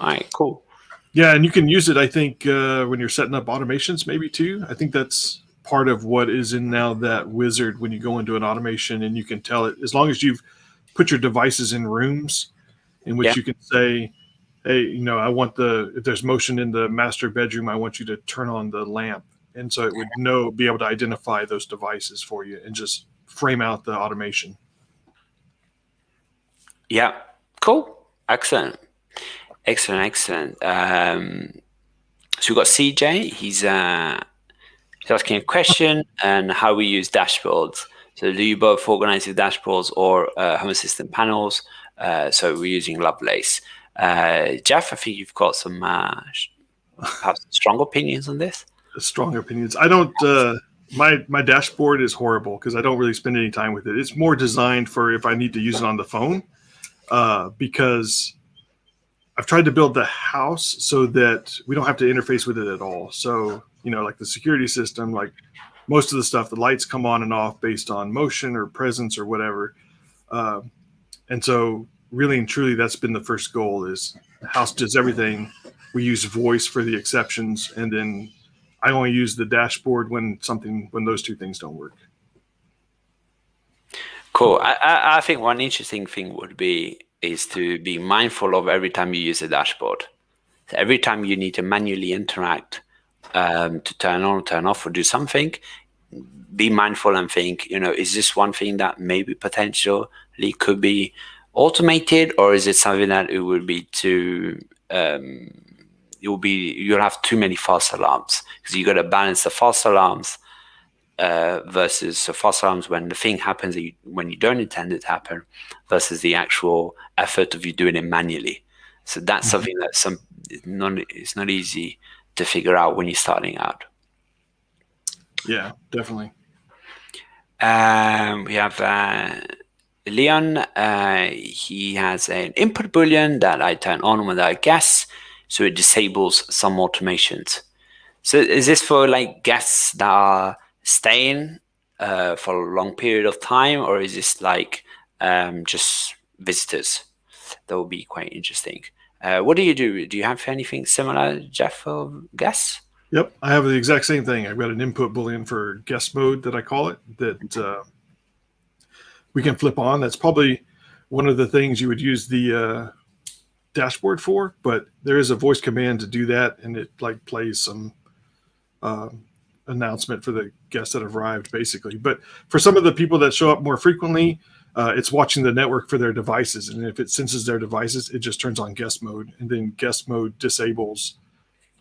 All right, cool. Yeah, and you can use it, I think, when you're setting up automations maybe too. I think that's part of what is in now that wizard when you go into an automation, and you can tell it, as long as you've put your devices in rooms in which you can say, hey, I want if there's motion in the master bedroom, I want you to turn on the lamp. And so it would be able to identify those devices for you and just frame out the automation. Yeah, cool. Excellent. So we've got CJ. He's asking a question and how we use dashboards. So do you both organize your dashboards or Home Assistant panels? So we're using Lovelace. Jeff, I think you've got some perhaps strong opinions on this. Strong opinions. I don't. My dashboard is horrible because I don't really spend any time with it. It's more designed for if I need to use it on the phone, because I've tried to build the house so that we don't have to interface with it at all. So, like the security system, like most of the stuff, the lights come on and off based on motion or presence or whatever. And so really and truly, that's been the first goal, is the house does everything. We use voice for the exceptions. And then I only use the dashboard when those two things don't work. Cool. I think one interesting thing is to be mindful of every time you use a dashboard. So every time you need to manually interact to turn on, turn off, or do something, be mindful and think, is this one thing that maybe potentially could be automated, or is it something that it would be too you'll have too many false alarms, because you got to balance the false alarms versus the false alarms when the thing happens when you don't intend it to happen, versus the actual effort of you doing it manually. So that's something that's it's not easy to figure out when you're starting out. Yeah, definitely. We have Leon. He has an input boolean that I turn on without guess, so it disables some automations. So is this for like guests that are staying for a long period of time, or is this like just visitors? That would be quite interesting. What do you do? Do you have anything similar, Jeff, for guests? Yep, I have the exact same thing. I've got an input boolean for guest mode that I call it, that we can flip on. That's probably one of the things you would use the dashboard for, but there is a voice command to do that, and it like plays some announcement for the guests that have arrived, basically. But for some of the people that show up more frequently, it's watching the network for their devices. And if it senses their devices, it just turns on guest mode. And then guest mode disables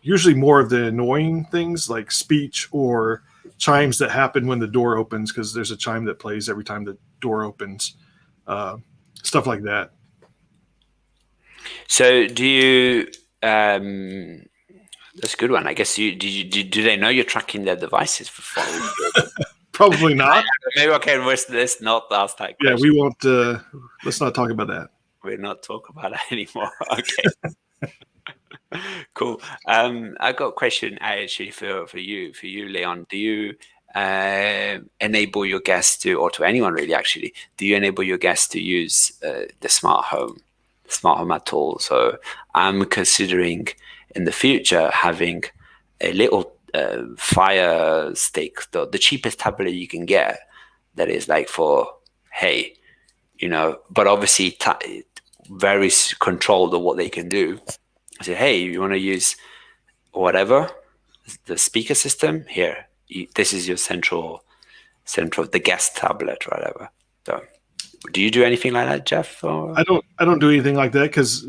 usually more of the annoying things like speech or chimes that happen when the door opens, because there's a chime that plays every time the door opens, stuff like that. So do you, that's a good one. I guess do they know you're tracking their devices for following? Probably not. Maybe okay. Let's not ask that question. Yeah, we won't. Let's not talk about that. We'll not talk about that anymore. Okay. Cool. I got a question actually for you, Leon. Do you enable your guests to, or to anyone really, actually, do you enable your guests to use the smart home at all? So I'm considering in the future having a little Fire Stick, the cheapest tablet you can get, that is like for, hey, but obviously very controlled of what they can do. I say, hey, you want to use whatever, the speaker system here, this is your central the guest tablet or whatever. So do you do anything like that, Jeff? Or? I don't do anything like that because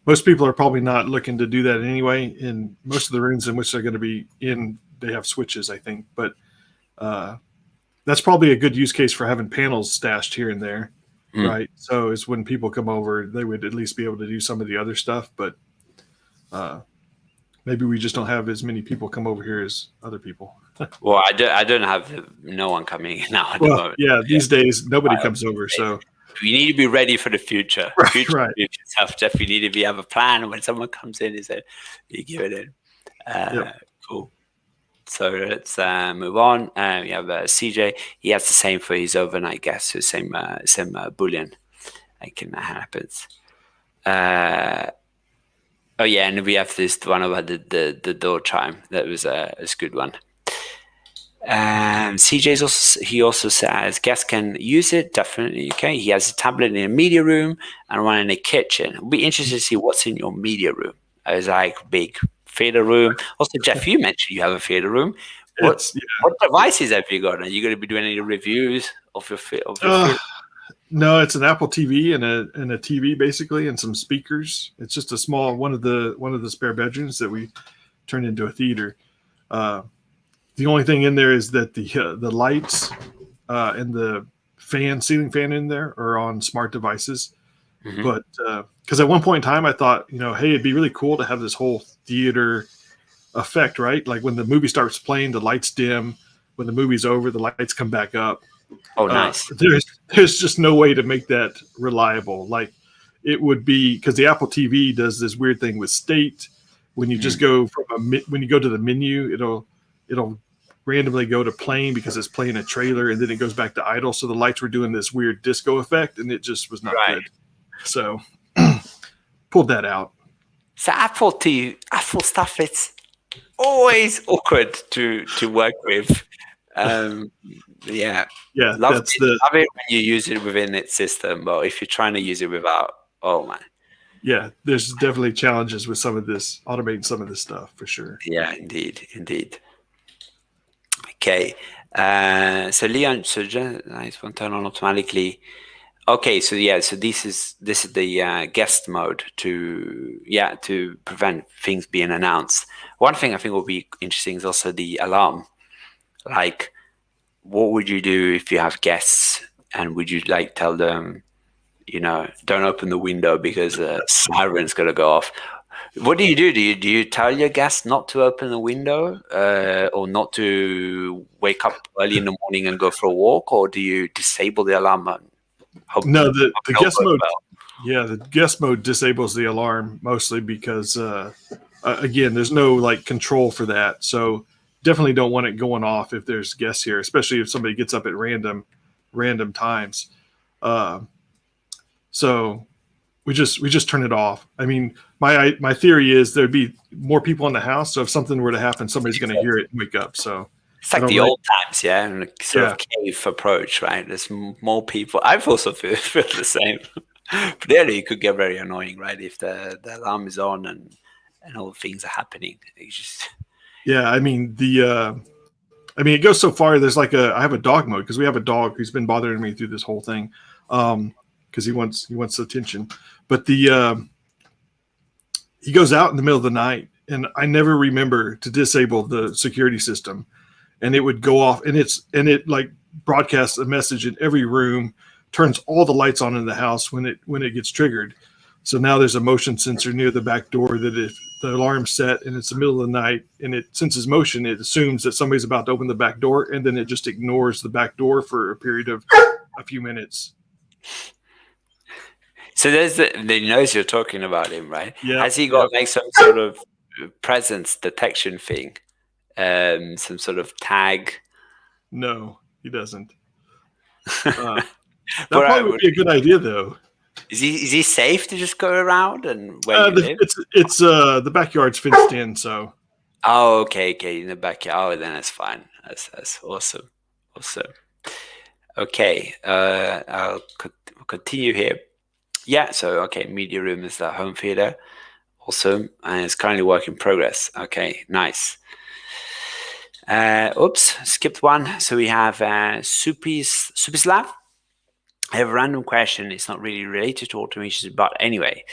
most people are probably not looking to do that anyway. In most of the rooms in which they're going to be in, they have switches, I think. But that's probably a good use case for having panels stashed here and there, right? So is when people come over, they would at least be able to do some of the other stuff. But maybe we just don't have as many people come over here as other people. Well, I don't have no one coming now. These days nobody comes over, so. We need to be ready for the future. Future stuff, Jeff. We need to have a plan when someone comes in. You give it in. Cool. So let's move on. We have CJ. He has the same for his overnight guests. So same Boolean. Like it happens. Oh yeah, and we have this one about the door chime. That was a good one. CJ also says guests can use it, definitely. Okay, he has a tablet in a media room and one in a kitchen. I'll be interested to see what's in your media room. It's like big theater room. Also, Jeff, you mentioned you have a theater room. What devices have you got? Are you going to be doing any reviews of your theater? No, it's an Apple TV and a TV basically, and some speakers. It's just a small one of the spare bedrooms that we turned into a theater. The only thing in there is that the lights and the ceiling fan in there are on smart devices. Mm-hmm. But because at one point in time I thought, hey, it'd be really cool to have this whole theater effect, right? Like when the movie starts playing, the lights dim. When the movie's over, the lights come back up. Oh, nice. There's just no way to make that reliable. Like it would be, because the Apple TV does this weird thing with state. When you just go when you go to the menu, it'll randomly go to playing because it's playing a trailer, and then it goes back to idle. So the lights were doing this weird disco effect, and it just was not good. So pulled that out. So Apple stuff, it's always awkward to work with. Love it when you use it within its system, but if you're trying to use it without, oh man. Yeah, there's definitely challenges with some of this, automating some of this stuff for sure. Yeah, indeed. Okay, so Leon, nice one, turn on automatically. Okay, so this is the guest mode to prevent things being announced. One thing I think will be interesting is also the alarm. Like, what would you do if you have guests, and would you like tell them, don't open the window because a siren's going to go off? What do you do? Do you tell your guests not to open the window or not to wake up early in the morning and go for a walk, or do you disable the alarm? No, the guest mode. Yeah, the guest mode disables the alarm mostly because, again, there's no like control for that. So definitely don't want it going off if there's guests here, especially if somebody gets up at random times. So we just turn it off. I mean, my theory is there'd be more people in the house, so if something were to happen, somebody's going to hear it and wake up. So it's like the old times, and sort of cave approach, right? There's more people. I've also feel the same. But really, it could get very annoying, right? If the alarm is on and all things are happening. Yeah, I mean it goes so far. There's like I have a dog mode because we have a dog who's been bothering me through this whole thing, because he wants attention. But he goes out in the middle of the night, and I never remember to disable the security system, and it would go off, and it like broadcasts a message in every room, turns all the lights on in the house when it gets triggered. So now there's a motion sensor near the back door that if the alarm's set and it's the middle of the night and it senses motion, it assumes that somebody's about to open the back door, and then it just ignores the back door for a period of a few minutes. So there's he knows you're talking about him, right? Yeah. Has he got like some sort of presence detection thing? Some sort of tag? No, he doesn't. That probably would be a good idea, though. Is he safe to just go around and where you live? It's the backyard's fenced in, so. Oh, okay, in the backyard. Oh, then that's fine. That's awesome. Okay, I'll continue here. Yeah, so okay, media room is the home theater. Awesome, and it's currently work in progress. Okay, nice. Oops, skipped one. So we have Supislav. I have a random question. It's not really related to automation, but anyway,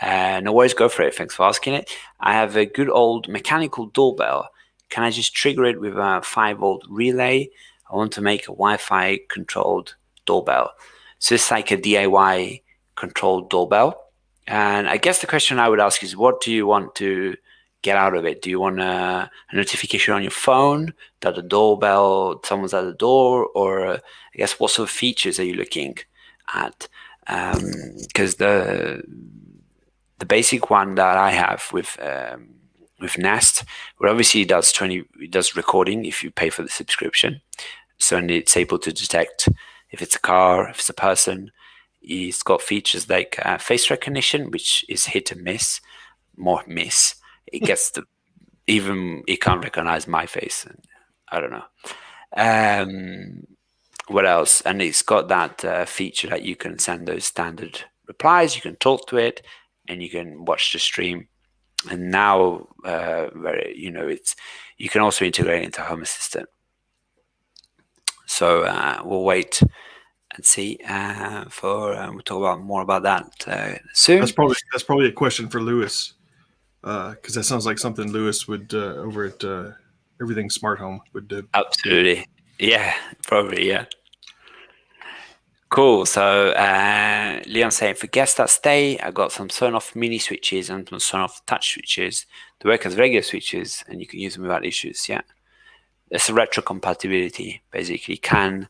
no worries, go for it. Thanks for asking it. I have a good old mechanical doorbell. Can I just trigger it with a 5-volt relay? I want to make a Wi-Fi controlled doorbell. So it's like a DIY controlled doorbell. And I guess the question I would ask is, what do you want to get out of it? Do you want a notification on your phone that the doorbell, someone's at the door? Or I guess what sort of features are you looking at? Because the basic one that I have with Nest, well, obviously it does recording if you pay for the subscription. So it's able to detect if it's a car, if it's a person. It's got features like face recognition, which is hit and miss, more miss. It gets it can't recognize my face. I don't know. What else? And it's got that feature that you can send those standard replies. You can talk to it, and you can watch the stream. And now, you can also integrate it into Home Assistant. So we'll wait and see. We'll talk about more about that soon. That's probably a question for Lewis, because that sounds like something Lewis would over at Everything Smart Home would do. Absolutely, yeah, probably, yeah. Cool. So Leon saying, for guests that stay, I got some turn-off mini switches and some turn-off touch switches to work as regular switches, and you can use them without issues. Yeah, it's a retro compatibility. Basically, can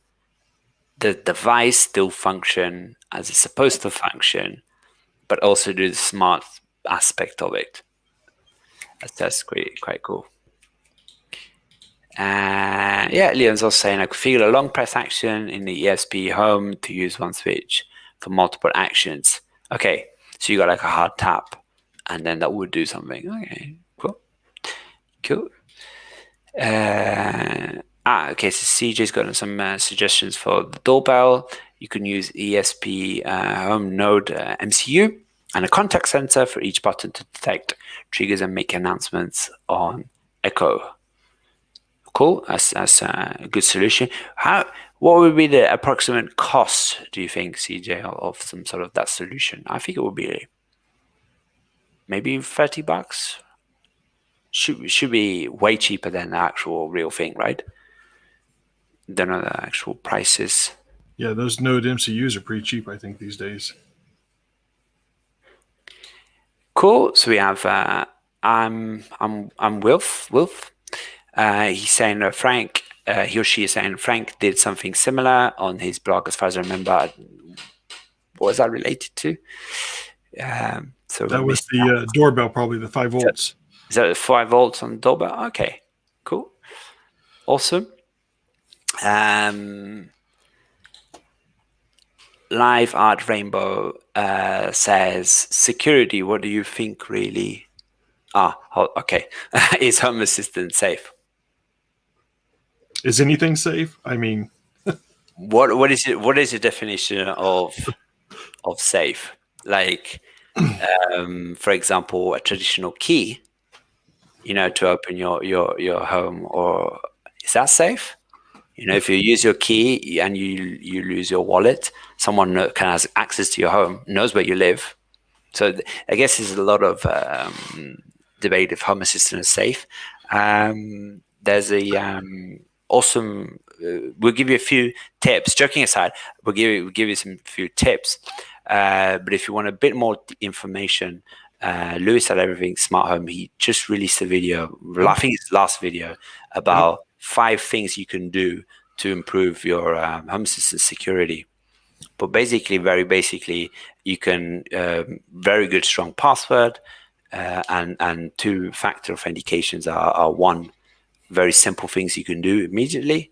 the device still function as it's supposed to function, but also do the smart aspect of it? That's quite cool. Yeah, Leon's also saying I could feel a long press action in the ESP home to use one switch for multiple actions. Okay, so you got like a hard tap, and then that would do something. Okay, cool. Okay, so CJ's got some suggestions for the doorbell. You can use ESP home node MCU and a contact sensor for each button to detect triggers and make announcements on Echo. Cool, that's a good solution. What would be the approximate cost, do you think, CJ, of some sort of that solution? I think it would be maybe $30. Should be way cheaper than the actual real thing, right? Don't know the actual prices. Yeah, those Node MCUs are pretty cheap, I think, these days. Cool. So we have I'm Wilf. He's saying Frank. He or she is saying Frank did something similar on his blog, as far as I remember. What was that related to? So that was the doorbell, probably the 5 volts. Is that the 5 volts on the doorbell? Okay, cool, awesome. Live Art Rainbow says security. What do you think, really? Okay. Is Home Assistant safe? Is anything safe? I mean, what is it? What is the definition of safe? Like, for example, a traditional key. to open your home, or is that safe? If you use your key and you lose your wallet, someone can has access to your home, knows where you live. So I guess there's a lot of debate if Home Assistant is safe. There's a awesome. We'll give you a few tips. Joking aside, we'll give you some few tips. But if you want a bit more information, Lewis at Everything Smart Home, he just released a video. I think it's last video about 5 things you can do to improve your Home Assistant security. But very basically, you can very good strong password and 2-factor authentications are one very simple things you can do immediately.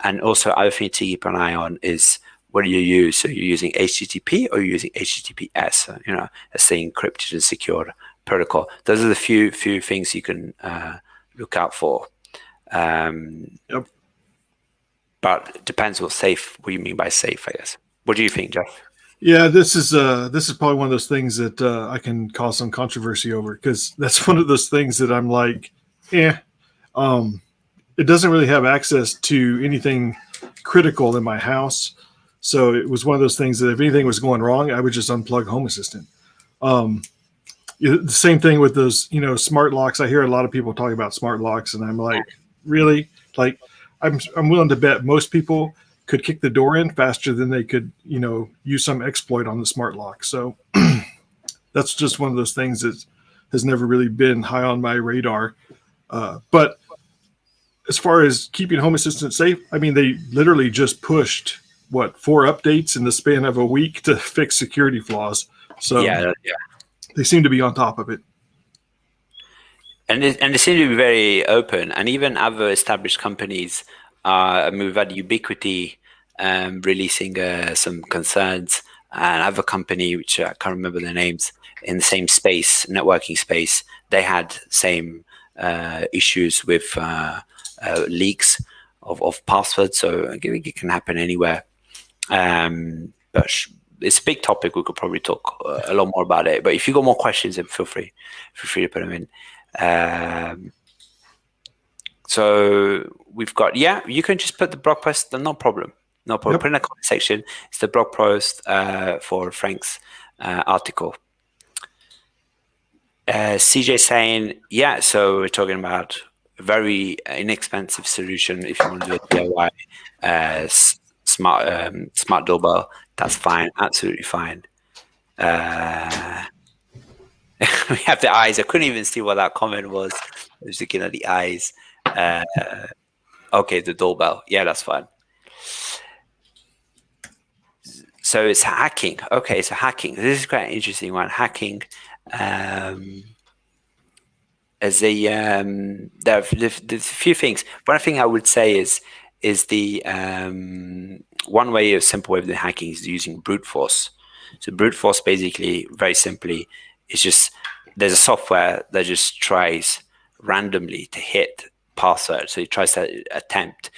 And also, other thing to keep an eye on is what do you use? So you're using HTTP or you're using HTTPS? A say encrypted and secured protocol. Those are the few things you can look out for. But it depends what you mean by safe, I guess. What do you think, Jeff? Yeah, this is probably one of those things that I can cause some controversy over, because that's one of those things that I'm like, it doesn't really have access to anything critical in my house. So it was one of those things that if anything was going wrong, I would just unplug Home Assistant. The same thing with those, smart locks. I hear a lot of people talking about smart locks, and I'm like, really? Like, I'm willing to bet most people could kick the door in faster than they could, use some exploit on the smart lock. So that's just one of those things that has never really been high on my radar. But as far as keeping Home Assistant safe, I mean, they literally just pushed 4 updates in the span of a week to fix security flaws. So they seem to be on top of it. And they seem to be very open, and even other established companies. We've had Ubiquity releasing some concerns, and other company, which I can't remember their names, in the same space, networking space, they had same issues with leaks of passwords. So it can happen anywhere. But it's a big topic. We could probably talk a lot more about it. But if you got more questions, then feel free to put them in. So we've got, you can just put the blog post, no problem. Put it in the comment section. It's the blog post for Frank's article. CJ saying, so we're talking about a very inexpensive solution if you want to do a DIY smart doorbell. That's fine, absolutely fine. We have the eyes. I couldn't even see what that comment was. I was looking at the eyes. Okay, the doorbell. Yeah, that's fine. So it's hacking. Okay, so hacking. This is quite an interesting one. Hacking. There's a few things. One thing I would say is the one way, a simple way of the hacking is using brute force. So brute force, basically, very simply, is just there's a software that just tries randomly to hit password. So it tries to attempt.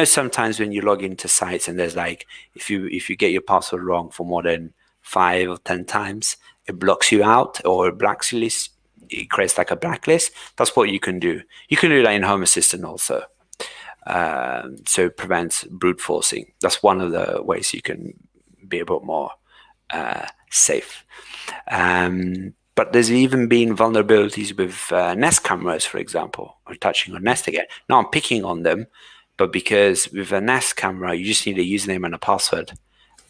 Sometimes when you log into sites and there's like, if you get your password wrong for more than 5 or 10 times, it blocks you out or blacklist. It creates like a blacklist. That's what you can do. You can do that in Home Assistant also. So it prevents brute forcing. That's one of the ways you can be a bit more safe. But there's even been vulnerabilities with Nest cameras, for example. I'm touching on Nest again. Now I'm picking on them, but because with a Nest camera, you just need a username and a password,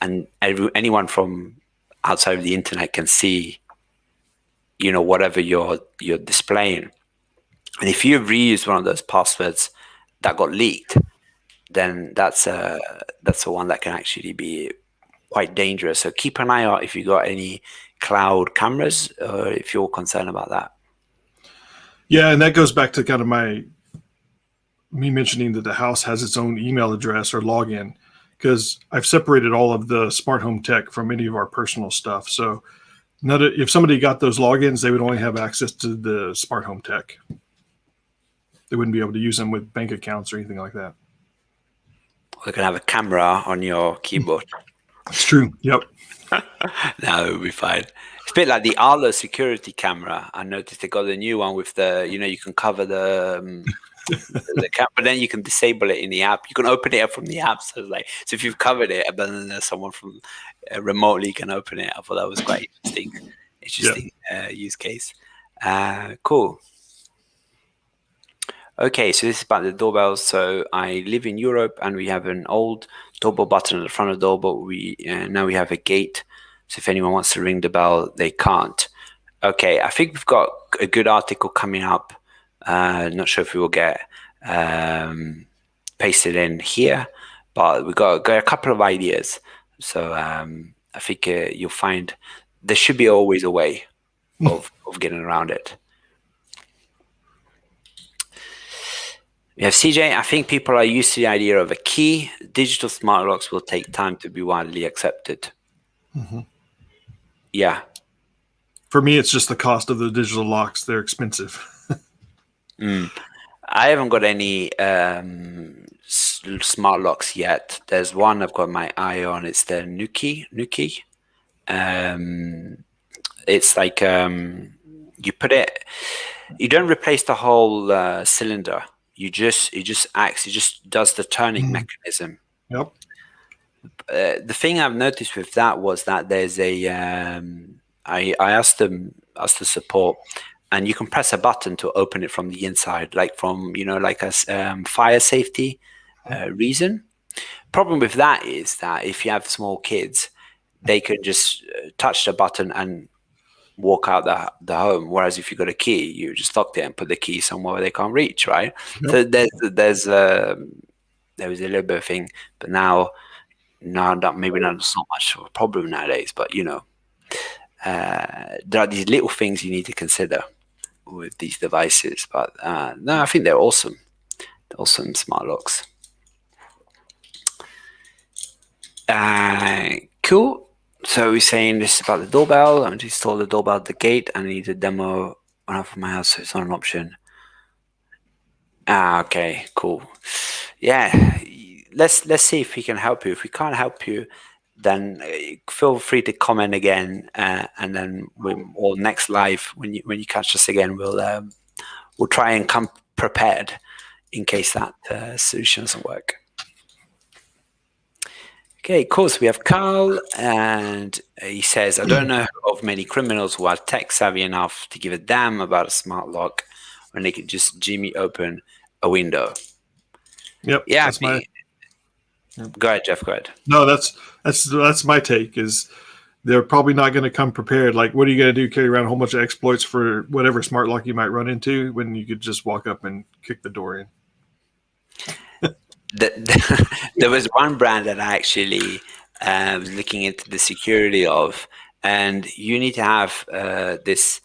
and anyone from outside of the internet can see, whatever you're displaying. And if you reuse one of those passwords that got leaked, then that's the one that can actually be quite dangerous. So keep an eye out if you got any cloud cameras, or if you're concerned about that. Yeah, and that goes back to kind of me mentioning that the house has its own email address or login, because I've separated all of the smart home tech from any of our personal stuff. So if somebody got those logins, they would only have access to the smart home tech. They wouldn't be able to use them with bank accounts or anything like that. They can have a camera on your keyboard. It's true. Yep. No, it'll be fine. It's a bit like the Arlo security camera. I noticed they got a new one with the, you can cover the camera, but then you can disable it in the app. You can open it up from the app. So so if you've covered it, but then there's someone from remotely can open it. I thought that was quite interesting use case. Cool. Okay, so this is about the doorbells. So I live in Europe, and we have an old doorbell button at the front of the door, but now we have a gate. So if anyone wants to ring the bell, they can't. Okay, I think we've got a good article coming up. Not sure if we will get pasted in here, but we've got a couple of ideas. So I think you'll find there should be always a way of getting around it. We have CJ. I think people are used to the idea of a key. Digital smart locks will take time to be widely accepted. Mm-hmm. Yeah. For me, it's just the cost of the digital locks. They're expensive. I haven't got any smart locks yet. There's one I've got my eye on. It's the Nuki. It's like you put it. You don't replace the whole cylinder. It just does the turning mechanism. Yep. The thing I've noticed with that was that there's a I asked the support, and you can press a button to open it from the inside, like from like a fire safety reason. Problem with that is that if you have small kids, they can just touch the button and walk out the home. Whereas if you got a key, you just lock it and put the key somewhere where they can't reach, right? Yep. So there was a little bit of thing, but now maybe not so much of a problem nowadays. But there are these little things you need to consider with these devices. But no, I think they're awesome. They're awesome smart locks. Cool. So we're saying this is about the doorbell. I'm going to install the doorbell at the gate. I need a demo on for my house, so it's not an option. Okay, cool. Yeah, let's see if we can help you. If we can't help you, then feel free to comment again, and then or next live when you catch us again, we'll try and come prepared in case that solution doesn't work. Okay, cool. So we have Carl, and he says, I don't know of many criminals who are tech savvy enough to give a damn about a smart lock when they could just jimmy open a window. Yep. Yeah. That's my... Go ahead, Jeff. Go ahead. No, that's my take. Is they're probably not going to come prepared. Like, what are you going to do? Carry around a whole bunch of exploits for whatever smart lock you might run into when you could just walk up and kick the door in. There was one brand that I actually was looking into the security of, and you need to have this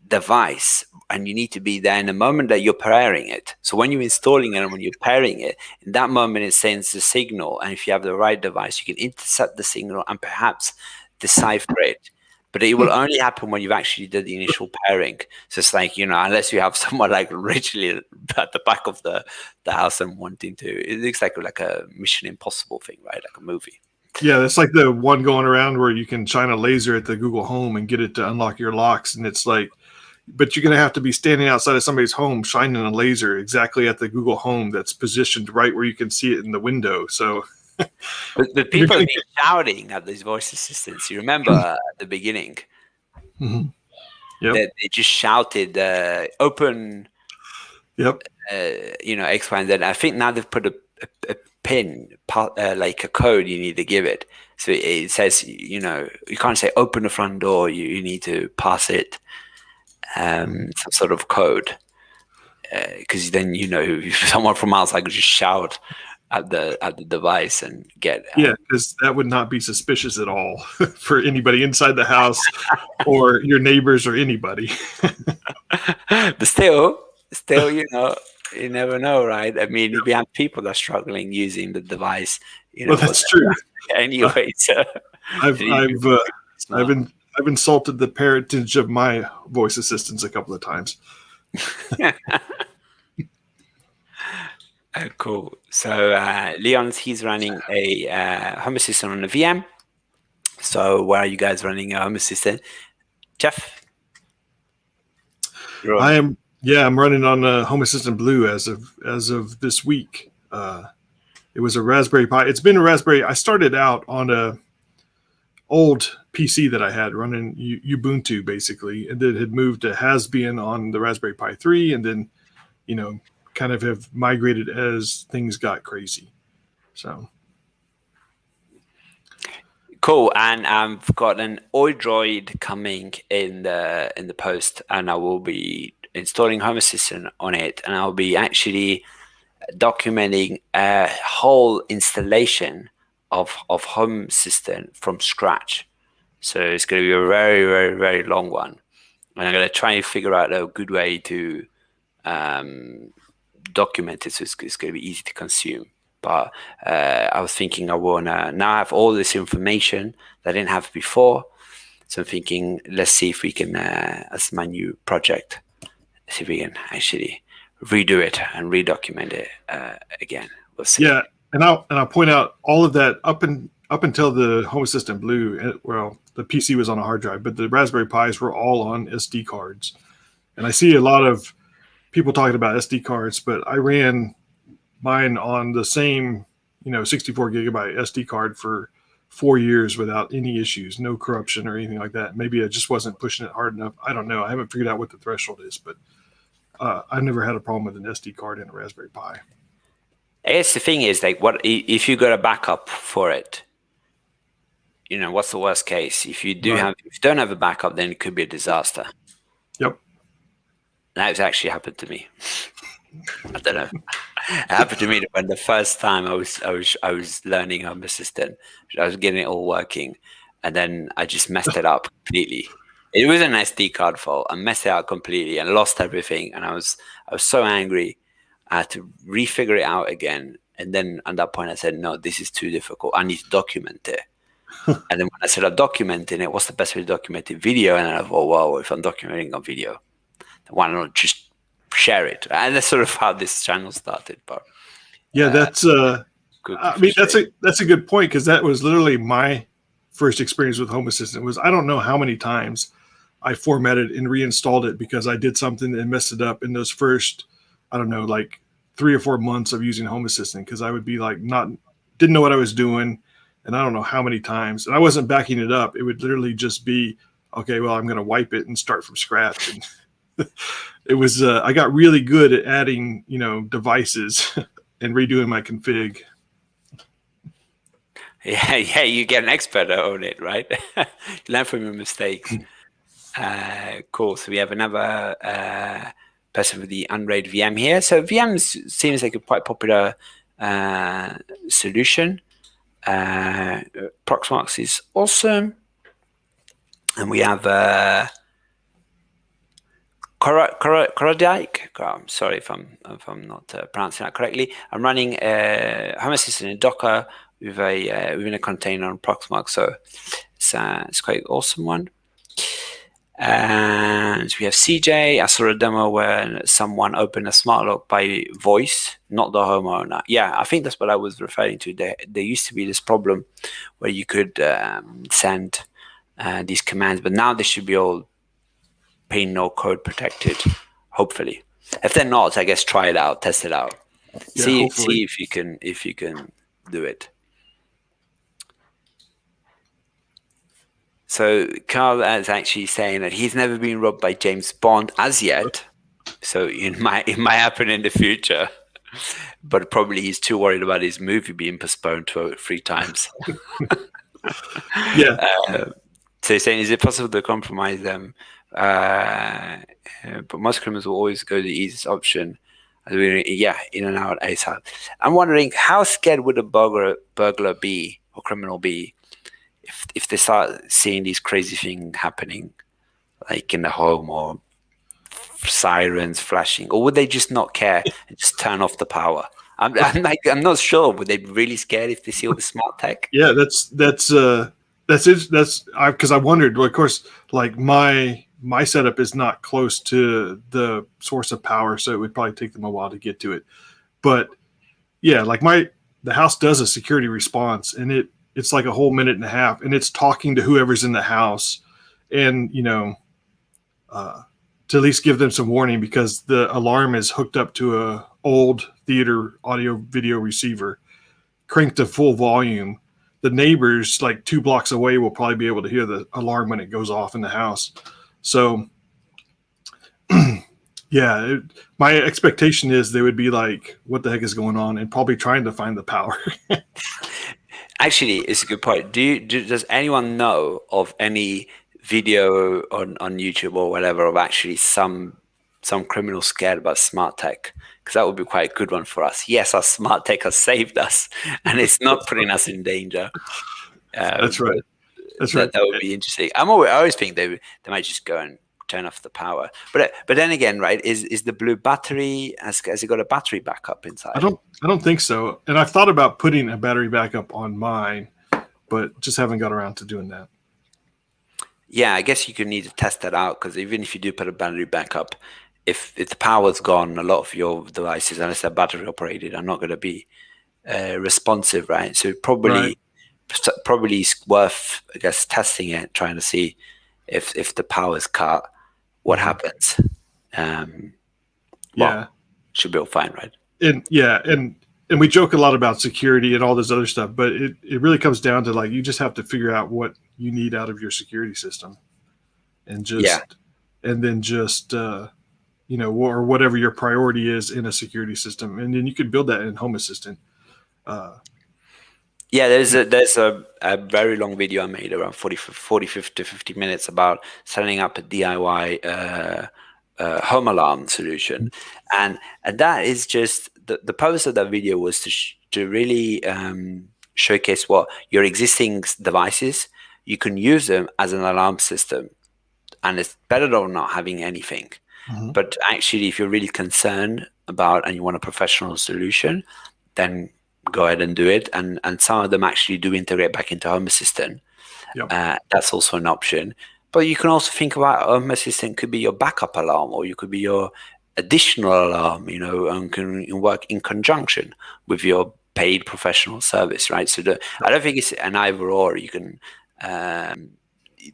device, and you need to be there in the moment that you're pairing it. So when you're installing it and when you're pairing it, in that moment it sends the signal, and if you have the right device, you can intercept the signal and perhaps decipher it. But it will only happen when you've actually did the initial pairing. So it's like, unless you have someone like literally at the back of the house and wanting to, it looks like a Mission Impossible thing, right? Like a movie. Yeah, that's like the one going around where you can shine a laser at the Google Home and get it to unlock your locks. And it's like, but you're going to have to be standing outside of somebody's home shining a laser exactly at the Google Home that's positioned right where you can see it in the window. So... But people have been shouting at these voice assistants. You remember at the beginning? Mm-hmm. Yep. They just shouted, open, yep. X, Y, and Z. I think now they've put a pin, like a code you need to give it. So it says, you can't say open the front door. You need to pass it some sort of code. Because then, if someone from outside could just shout at the device and get because that would not be suspicious at all for anybody inside the house or your neighbors or anybody. But still, you never know, right? I mean, if you have people that are struggling using the device, well, that's true. Anyway, so I've insulted the parentage of my voice assistants a couple of times. Cool. So Leon's he's running a Home Assistant on a VM. So where are you guys running a Home Assistant? Jeff, you're I on. am, yeah, I'm running on Home Assistant Blue as of this week. It was a Raspberry Pi. It's been a Raspberry. I started out on a old PC that I had running Ubuntu basically, and then had moved to Hasbian on the Raspberry Pi 3, and then you know kind of have migrated as things got crazy. So Cool, and I've got an Odroid coming in the post, and I will be installing Home Assistant on it, and I'll be actually documenting a whole installation of Home Assistant from scratch. So it's going to be a very, very, very long one, and I'm going to try and figure out a good way to document it so it's going to be easy to consume. But I was thinking I want to now have all this information that I didn't have before. So I'm thinking, let's see if we can, as my new project, see if we can actually redo it and redocument it again. We'll see. yeah, and I'll point out all of that up until the Home Assistant Blue. Well, the PC was on a hard drive, but the Raspberry Pis were all on SD cards. And I see a lot of people talking about SD cards, but I ran mine on the same 64 gigabyte SD card for 4 years without any issues, no corruption or anything like that. Maybe I just wasn't pushing it hard enough. I don't know. I haven't figured out what the threshold is, but I've never had a problem with an SD card in a Raspberry Pi. I guess the thing is, like, what if you got a backup for it? What's the worst case? If you don't have a backup, then it could be a disaster. Yep. That's actually happened to me. I don't know. It happened to me when the first time I was learning Home Assistant. I was getting it all working, and then I just messed it up completely. It was an SD card fault. I messed it up completely and lost everything. And I was so angry. I had to refigure it out again. And then at that point, I said, "No, this is too difficult. I need to document it." And then when I said I'm documenting it, what's the best way to document it? Video. And I thought, well, if I'm documenting on video, then why not just share it? And that's sort of how this channel started. But yeah, that's I mean that's a good point, because that was literally my first experience with Home Assistant. Was I don't know how many times I formatted and reinstalled it because I did something and messed it up in those first, I don't know, like 3 or 4 months of using Home Assistant, because I would be like didn't know what I was doing, and I don't know how many times, and I wasn't backing it up. It would literally just be, okay, well, I'm going to wipe it and start from scratch. And it was I got really good at adding devices and redoing my config. yeah, you get an expert on it, right? Learn from your mistakes. Cool. So we have another person with the Unraid VM here. So VMs seems like a quite popular solution. Proxmox is awesome, and we have Korodike. I'm sorry if I'm not pronouncing that correctly. I'm running Home Assistant in Docker with within a container on Proxmox, so it's quite an awesome one. And we have CJ. I saw a demo where someone opened a smart lock by voice, not the homeowner. Yeah, I think that's what I was referring to. There used to be this problem where you could send these commands, but now they should be all plain no code protected, hopefully. If they're not, I guess try it out, test it out. Yeah, see hopefully. if you can do it. So Carl is actually saying that he's never been robbed by James Bond as yet. So it might happen in the future, but probably he's too worried about his movie being postponed 3 times. Yeah. So he's saying, is it possible to compromise them? But most criminals will always go the easiest option. Yeah, in and out ASAP. I'm wondering, how scared would a burglar be, or criminal be, if they start seeing these crazy things happening, like in the home, or sirens flashing, or would they just not care and just turn off the power? I'm not sure. Would they be really scared if they see all the smart tech? Yeah, that's it. That's because I wondered. Well, of course, like my setup is not close to the source of power, so it would probably take them a while to get to it. But Yeah, like the house does a security response, and it's like a whole minute and a half, and it's talking to whoever's in the house, and uh, to at least give them some warning because the alarm is hooked up to a old theater audio video receiver, cranked to full volume. The neighbors like 2 blocks away will probably be able to hear the alarm when it goes off in the house. So yeah, my expectation is they would be like, what the heck is going on? And probably trying to find the power. Actually, it's a good point. Does anyone know of any video on YouTube or whatever of actually some criminal scared about smart tech? Because that would be quite a good one for us. Yes, our smart tech has saved us, and it's not putting us in danger. That's But right. That's right. that would be interesting. I always think they might just go and turn off the power. But then again, right? Is the blue battery has it got a battery backup inside? I don't think so. And I've thought about putting a battery backup on mine, but just haven't got around to doing that. Yeah, I guess you could need to test that out because even if you do put a battery backup, if the power's gone, a lot of your devices, unless they're battery operated, are not going to be responsive, right? So Right. probably is worth, I guess, testing it, trying to see if the power is cut, what happens. Um, well, Yeah. should be all fine, right? And yeah, and we joke a lot about security and all this other stuff, but it really comes down to like you just have to figure out what you need out of your security system and Yeah. then just or whatever your priority is in a security system. And then you can build that in Home Assistant. Yeah, there's a very long video I made around 50 minutes about setting up a DIY home alarm solution, and that is just the purpose of that video was to really showcase what your existing devices you can use them as an alarm system, and it's better than not having anything. Mhm. But actually, if you're really concerned about and you want a professional solution, then go ahead and do it. And some of them actually do integrate back into Home Assistant. Yep. That's also an option. But you can also think about Home Assistant could be your backup alarm, or you could be your additional alarm, and can work in conjunction with your paid professional service, right? So I don't think it's an either or. You can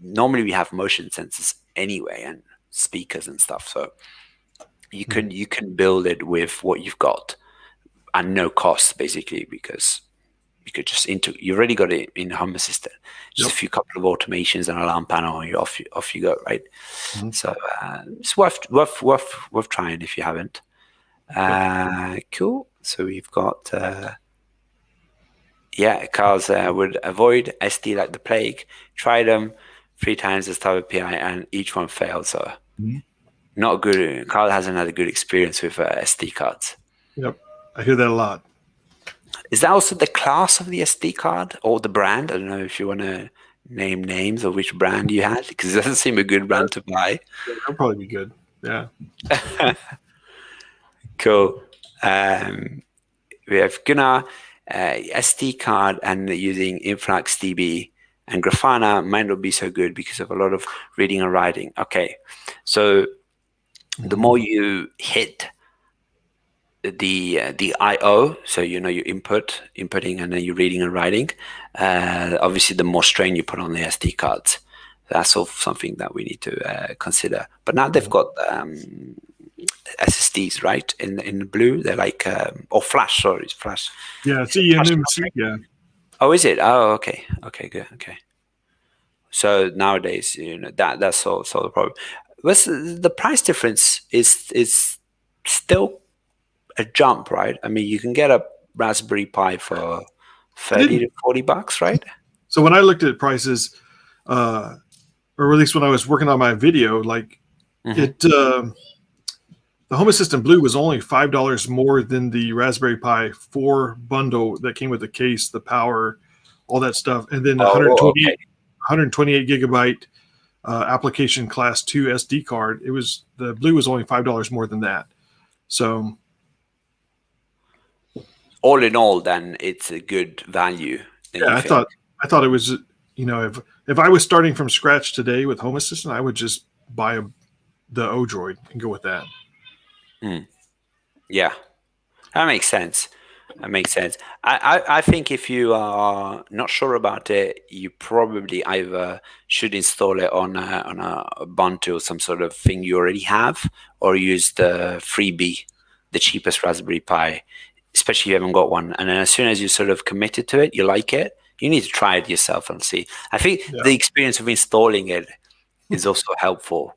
normally we have motion sensors anyway and speakers and stuff, so you can build it with what you've got and no cost basically because you could just you already got it in Home Assistant, just Yep. a few couple of automations and alarm panel, and off you go, right? Mhm. So it's worth trying if you haven't. Cool. So we've got cars would avoid SD like the plague. Try them 3 times as type of PI, and each one failed. So Mhm. not good. Carl hasn't had a good experience with SD cards. Yep. I hear that a lot. Is that also the class of the SD card or the brand? I don't know if you want to name names of which brand you had, because it doesn't seem a good brand to buy. That'll probably be good. Yeah. Cool. We have Gunnar, SD card, and using InfluxDB, and Grafana might not be so good because of a lot of reading and writing. Okay, so the more you hit the I/O, so your inputting, and then you're reading and writing. Obviously, the more strain you put on the SD cards. That's all something that we need to consider. But now they've got SSDs, right? In blue, they're like or flash. Sorry, it's flash. Yeah. It's eNMC. Yeah. Oh, is it? Oh, okay. Okay, good. Okay. So nowadays, that's solve the problem. What's the price difference is still a jump, right? I mean, you can get a Raspberry Pi for 30 to 40 bucks, right? So when I looked at prices, or at least when I was working on my video, like the Home Assistant Blue was only $5 more than the Raspberry Pi 4 bundle that came with the case, the power, all that stuff, and then 128 gigabyte application class 2 SD card. The Blue was only $5 more than that. So all in all, then it's a good value. Yeah, I thought it was, if I was starting from scratch today with Home Assistant, I would just buy the Odroid and go with that. Yeah, that makes sense. That makes sense. I think if you are not sure about it, you probably either should install it on a Ubuntu or some sort of thing you already have, or use the freebie, the cheapest Raspberry Pi, especially if you haven't got one. And then as soon as you sort of committed to it, you like it, you need to try it yourself and see. I think Yeah. the experience of installing it is also helpful.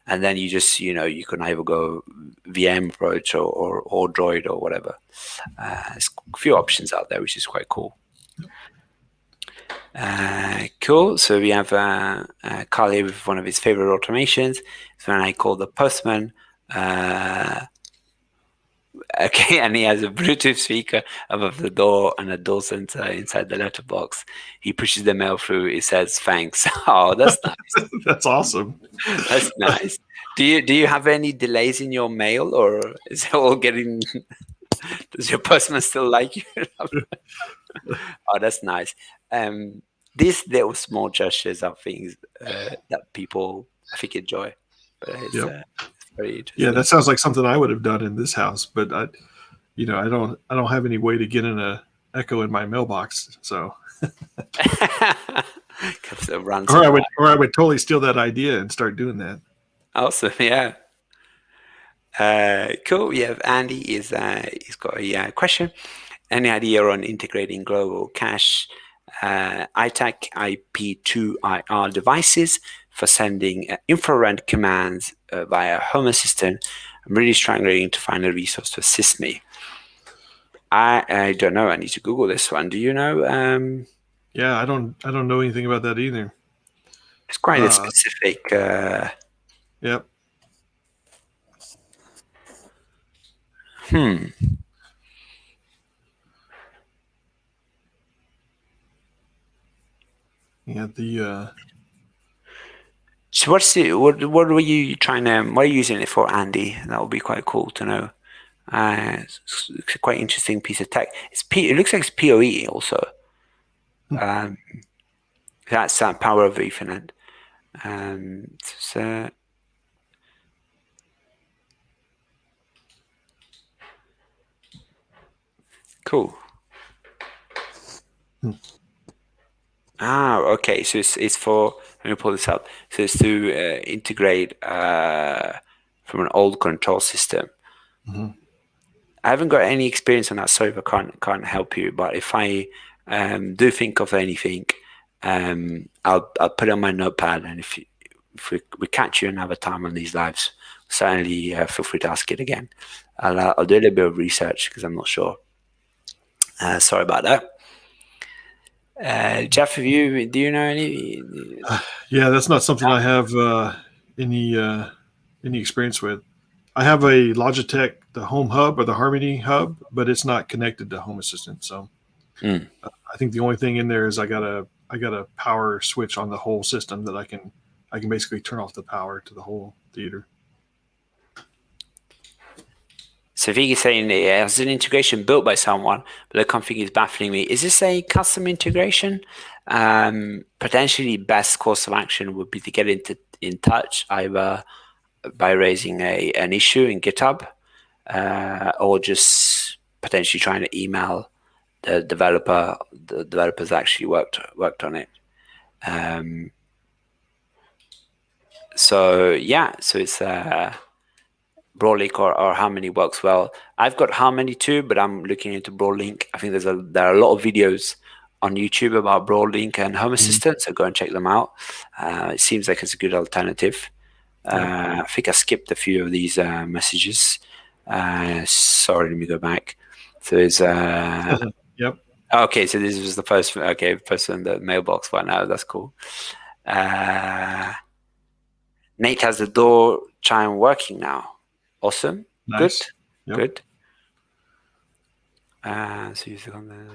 And then you just, you can either go VM approach or Droid or whatever. There's a few options out there, which is quite cool. Cool. So we have Carl here with one of his favorite automations. It's when I call the postman. Okay, and he has a Bluetooth speaker above the door and a door sensor inside the letterbox. He pushes the mail through. It says thanks. Oh, that's nice. That's awesome. That's nice. Do you have any delays in your mail, or is it all getting? Does your postman still like you? Oh, that's nice. These little small gestures are things that people, I think, enjoy. But it's very interesting. Yeah, that sounds like something I would have done in this house, but I don't have any way to get in a Echo in my mailbox, so. Or I would totally steal that idea and start doing that. Awesome, yeah. Cool. We have Andy. He's got a question. Any idea on integrating global cache ITAC IP2IR devices for sending infrared commands via Home Assistant? I'm really struggling to find a resource to assist me. I don't know. I need to Google this one. Do you know? Yeah, I don't know anything about that either. It's quite a specific. Yep. Yeah, So what were you trying to? What are you using it for, Andy? That would be quite cool to know. It's a quite interesting piece of tech. It looks like it's PoE also. That's power over Ethernet. So cool. Okay. So it's for. Let me pull this up. So it's to integrate from an old control system. I haven't got any experience on that, so I can't help you. But if I do think of anything, I'll put it on my notepad, and if we catch you another time on these lives, certainly feel free to ask it again. I'll do a little bit of research because I'm not sure. Sorry about that. Jeff, do you know any? Yeah, that's not something I have any experience with. I have a Logitech, the Home Hub or the Harmony Hub, but it's not connected to Home Assistant. So I think the only thing in there is I got a power switch on the whole system that I can basically turn off the power to the whole theater. So Vig is saying it has an integration built by someone, but the config is baffling me. Is this a custom integration? Potentially best course of action would be to get in touch either by raising an issue in GitHub or just potentially trying to email the developer. The developers actually worked on it. So it's Broadlink or Harmony works well. I've got Harmony too, but I'm looking into Broadlink. I think there are a lot of videos on YouTube about Broadlink and Home Assistant, so go and check them out. It seems like it's a good alternative. I think I skipped a few of these messages. Sorry, let me go back. So it's yep. Okay, so this was the first. Okay, first in the mailbox one. Now that's cool. Nate has the door chime working now. Awesome. Nice. Good. So you on the.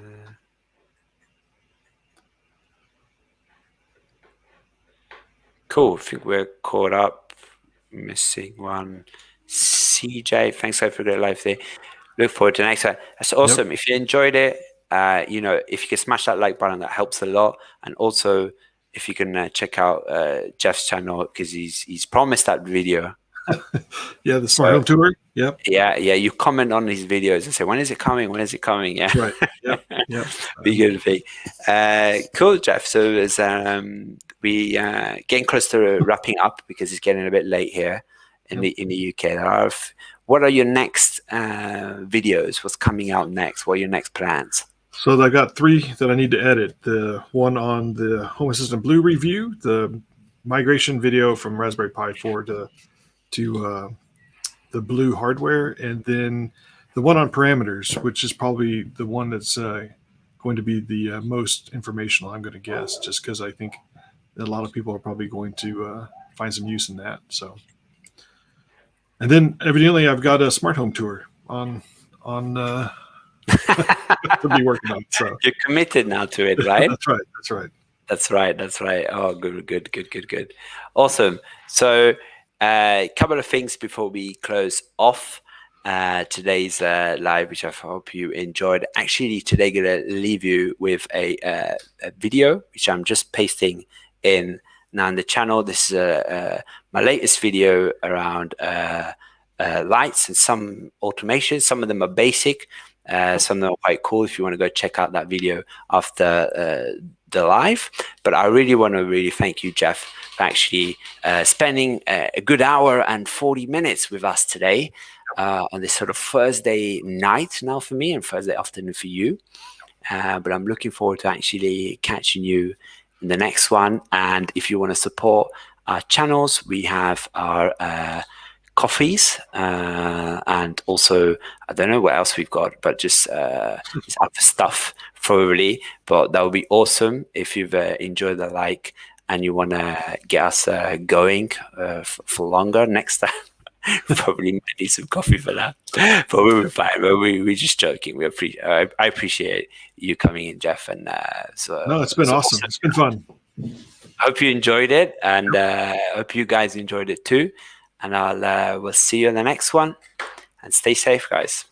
Cool. I think we're caught up. Missing one. CJ, thanks for a great live day. Look forward to the next one. That's awesome. Yep. If you enjoyed it, if you can smash that like button, that helps a lot. And also, if you can check out Jeff's channel, because he's promised that video Yeah, the smart So home tour. Yep, yeah, you comment on his videos and say, when is it coming? When is it coming? Yeah. that's right. Yep, yep. Be good thing. Cool, Jeff. So as we getting close to wrapping up because it's getting a bit late here in Yep. the UK. What are your next videos? What's coming out next? What are your next plans? So I got 3 that I need to edit. The one on the Home Assistant Blue review, the migration video from Raspberry Pi 4 to the Blue hardware, and then the one on parameters, which is probably the one that's going to be the most informational, I'm going to guess, just because I think that a lot of people are probably going to find some use in that. So, and then evidently I've got a smart home tour on to be working on. So You're committed now to it, right? that's right. That's right. That's right. That's right. Oh, good. Awesome. So, a couple of things before we close off today's live, which I hope you enjoyed. Actually, today gonna leave you with a video which I'm just pasting in now in the channel. This is my latest video around lights and some automation. Some of them are basic. Some of them are quite cool if you want to go check out that video after the live. But I really want to thank you, Jeff, for actually spending a good hour and 40 minutes with us today on this sort of Thursday night now for me and Thursday afternoon for you. But I'm looking forward to actually catching you in the next one. And if you want to support our channels, we have our coffees and also I don't know what else we've got, but just other stuff probably. But that would be awesome if you've enjoyed the like and you want to get us going for longer next time. Probably might need some coffee for that, but we'll be fine. But we're just joking. I appreciate you coming in, Jeff, and No, it's been awesome. It's been fun. Hope you enjoyed it, and hope you guys enjoyed it too. And we'll see you in the next one. And stay safe, guys.